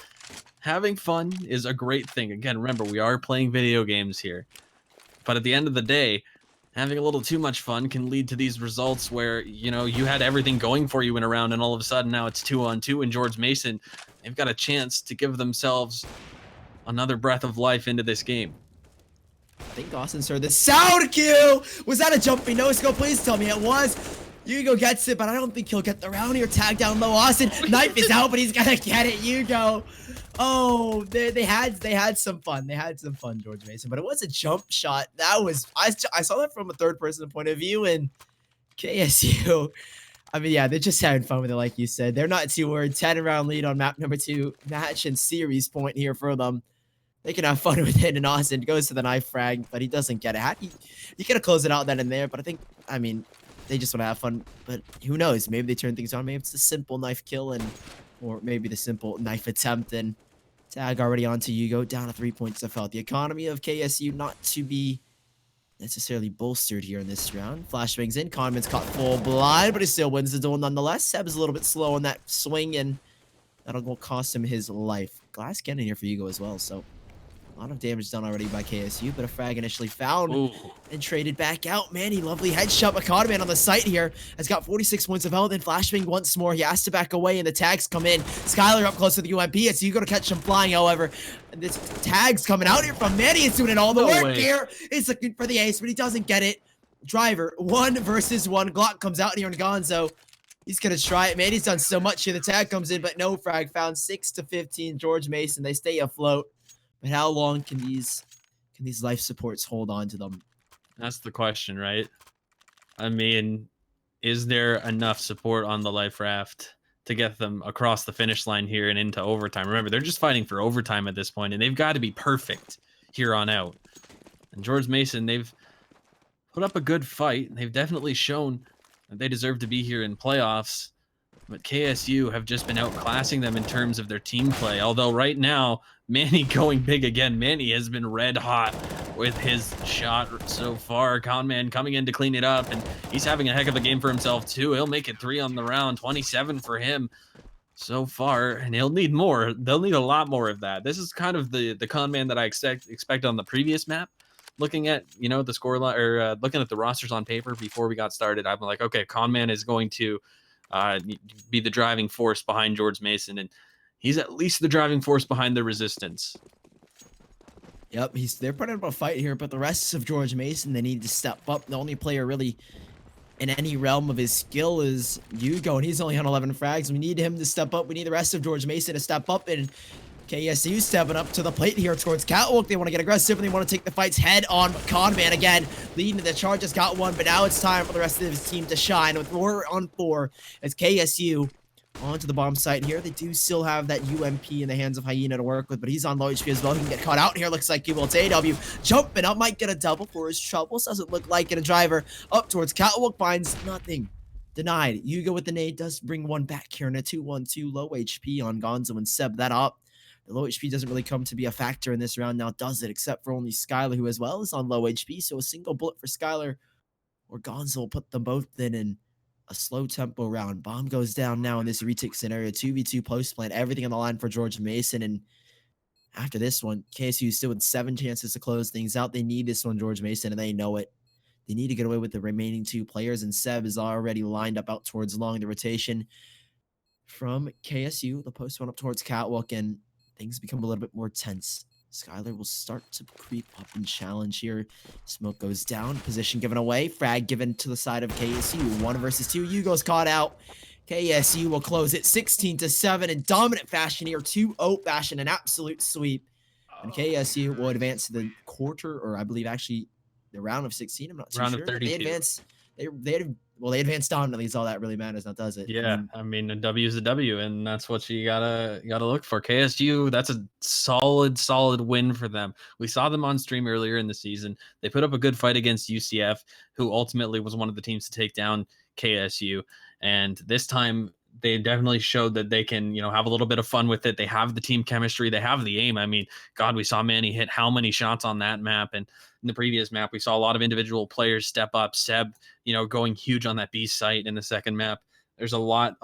having fun is a great thing. Again, remember, we are playing video games here. But at the end of the day, having a little too much fun can lead to these results where, you know, you had everything going for you in a round, and all of a sudden now it's 2-on-2, and George Mason, they've got a chance to give themselves another breath of life into this game. I think Austin heard the sound cue. Was that a jumping no-scope? Please tell me it was. Hugo gets it, but I don't think he'll get the round here. Tag down low. Austin, knife is out, but he's gonna get it. Hugo. Oh, they had some fun. They had some fun, George Mason, but it was a jump shot. That was I saw that from a third-person point of view, and KSU. I mean, yeah, they're just having fun with it, like you said. They're not too worried. 10-round lead on map number 2, match and series point here for them. They can have fun with it, and Austin goes to the knife frag, but he doesn't get it. He could have closed it out then and there, but I mean, they just want to have fun. But who knows? Maybe they turn things on. Maybe it's a simple knife kill, or maybe the simple knife attempt, and tag already onto Hugo, down to 3 points of health. The economy of KSU not to be necessarily bolstered here in this round. Flashbangs in. Conman's caught full blind, but he still wins the duel nonetheless. Seb's a little bit slow on that swing, and that'll cost him his life. Glass cannon here for Hugo as well, so a lot of damage done already by KSU, but a frag initially found and traded back out. Manny, lovely headshot. Economan on the site here has got 46 points of health, and Flashbang once more. He has to back away, and the tags come in. Skylar up close to the UMP. It's Hugo to catch him flying, however. And this tag's coming out here from Manny. He's doing all the work here. He's looking for the ace, but he doesn't get it. Driver, 1 versus 1. Glock comes out here in Gonzo. He's going to try it. Manny's done so much here. The tag comes in, but no frag found. 6-15. George Mason, they stay afloat. But how long can these life supports hold on to them? That's the question, right? I mean, is there enough support on the life raft to get them across the finish line here and into overtime. Remember, they're just fighting for overtime at this point, and they've got to be perfect here on out. And George Mason, they've put up a good fight. They've definitely shown that they deserve to be here in playoffs. But KSU have just been outclassing them in terms of their team play. Although right now, Manny going big again. Manny has been red hot with his shot so far. Conman coming in to clean it up, and he's having a heck of a game for himself too. He'll make it 3 on the round, 27 for him so far, and he'll need more. They'll need a lot more of that. This is kind of the Conman that I expect on the previous map. Looking at the score line, or looking at the rosters on paper before we got started, I'm like, okay, Conman is going to be the driving force behind George Mason, and he's at least the driving force behind the resistance. Yep, they're putting up a fight here, but the rest of George Mason, they need to step up. The only player really in any realm of his skill is Hugo, and he's only on 11 frags. We need him to step up. We need the rest of George Mason to step up, and KSU stepping up to the plate here towards Catwalk. They want to get aggressive, and they want to take the fights head on. But Conman again leading to the charge, has got one, but now it's time for the rest of his team to shine with 4-on-4 as KSU onto the bomb site here. They do still have that UMP in the hands of Hyena to work with, but he's on low HP as well. He can get caught out here. Looks like he will. It's AW jumping up, might get a double for his troubles. Doesn't look like it. A driver up towards Catwalk finds nothing. Denied. Hugo with the nade does bring one back here in a 2-1-2. Low HP on Gonzo and Seb that up. The low HP doesn't really come to be a factor in this round now, does it? Except for only Skylar, who as well is on low HP. So a single bullet for Skylar or Gonzo will put them both in a slow tempo round. Bomb goes down now in this retake scenario. 2v2 post plant, everything on the line for George Mason. And after this one, KSU still with 7 chances to close things out. They need this one, George Mason, and they know it. They need to get away with the remaining 2 players, and Seb is already lined up out towards long. The rotation from KSU, the post one up towards Catwalk, and things become a little bit more tense. Skylar will start to creep up and challenge here. Smoke goes down. Position given away. Frag given to the side of KSU. 1 versus 2. Hugo's caught out. KSU will close it 16-7 in dominant fashion here. 2-0 fashion. An absolute sweep. And KSU will advance to the quarter, or I believe actually the round of 16. I'm not too Round sure. of 32. They advance. They advanced dominantly. Is all that really matters now, does it? Yeah, I mean, a W is a W, and that's what you gotta look for. KSU, that's a solid win for them. We saw them on stream earlier in the season. They put up a good fight against UCF, who ultimately was one of the teams to take down KSU. And this time, they definitely showed that they can, have a little bit of fun with it. They have the team chemistry. They have the aim. I mean, God, we saw Manny hit how many shots on that map, and in the previous map, we saw a lot of individual players step up. Seb, going huge on that B site in the second map. There's a lot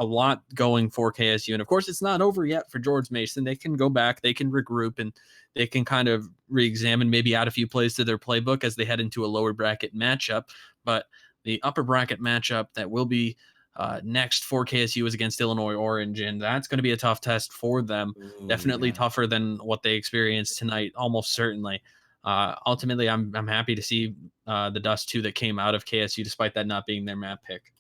going for KSU. And of course, it's not over yet for George Mason. They can go back, they can regroup, and they can kind of re-examine, maybe add a few plays to their playbook as they head into a lower bracket matchup. But the upper bracket matchup that will be next for KSU is against Illinois Orange, and that's going to be a tough test for them. Ooh, Definitely yeah. tougher than what they experienced tonight, almost certainly. Ultimately, I'm happy to see the Dust 2 that came out of KSU, despite that not being their map pick.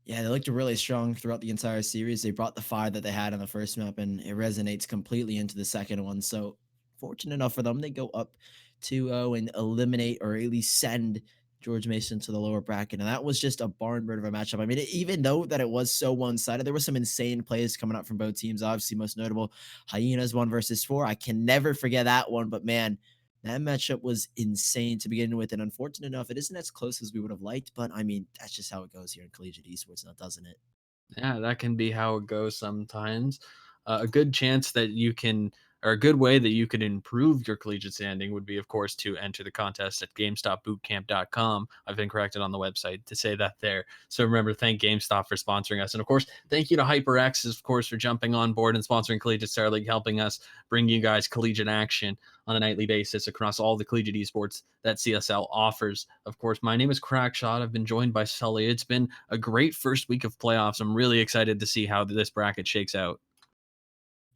Yeah, they looked really strong throughout the entire series. They brought the fire that they had on the first map, and it resonates completely into the second one. So, fortunate enough for them, they go up 2-0 and eliminate, or at least send George Mason to the lower bracket. And that was just a barn burner of a matchup. I mean, even though that it was so one-sided, there were some insane plays coming out from both teams. Obviously, most notable, Hyenas 1 versus 4. I can never forget that one, but man, that matchup was insane to begin with, and unfortunate enough, it isn't as close as we would have liked, but I mean, that's just how it goes here in collegiate esports now, doesn't it? Yeah, that can be how it goes sometimes. A good chance that you can, or a good way that you can improve your collegiate standing would be, of course, to enter the contest at GameStopBootcamp.com. I've been corrected on the website to say that there. So remember, thank GameStop for sponsoring us. And of course, thank you to HyperX, of course, for jumping on board and sponsoring Collegiate Star League, helping us bring you guys collegiate action on a nightly basis across all the collegiate esports that CSL offers. Of course, my name is Crackshot. I've been joined by Sully. It's been a great first week of playoffs. I'm really excited to see how this bracket shakes out.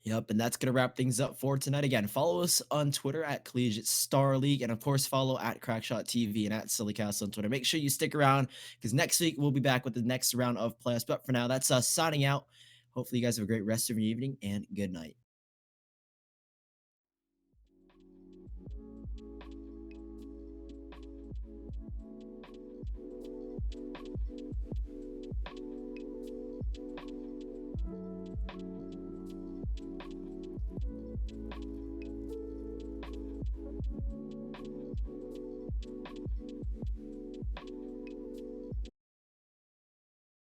Yep, and that's going to wrap things up for tonight. Again, follow us on Twitter at Collegiate Star League, and of course, follow at Crackshot TV and at Silly Castle on Twitter. Make sure you stick around because next week we'll be back with the next round of playoffs. But for now, that's us signing out. Hopefully, you guys have a great rest of your evening and good night.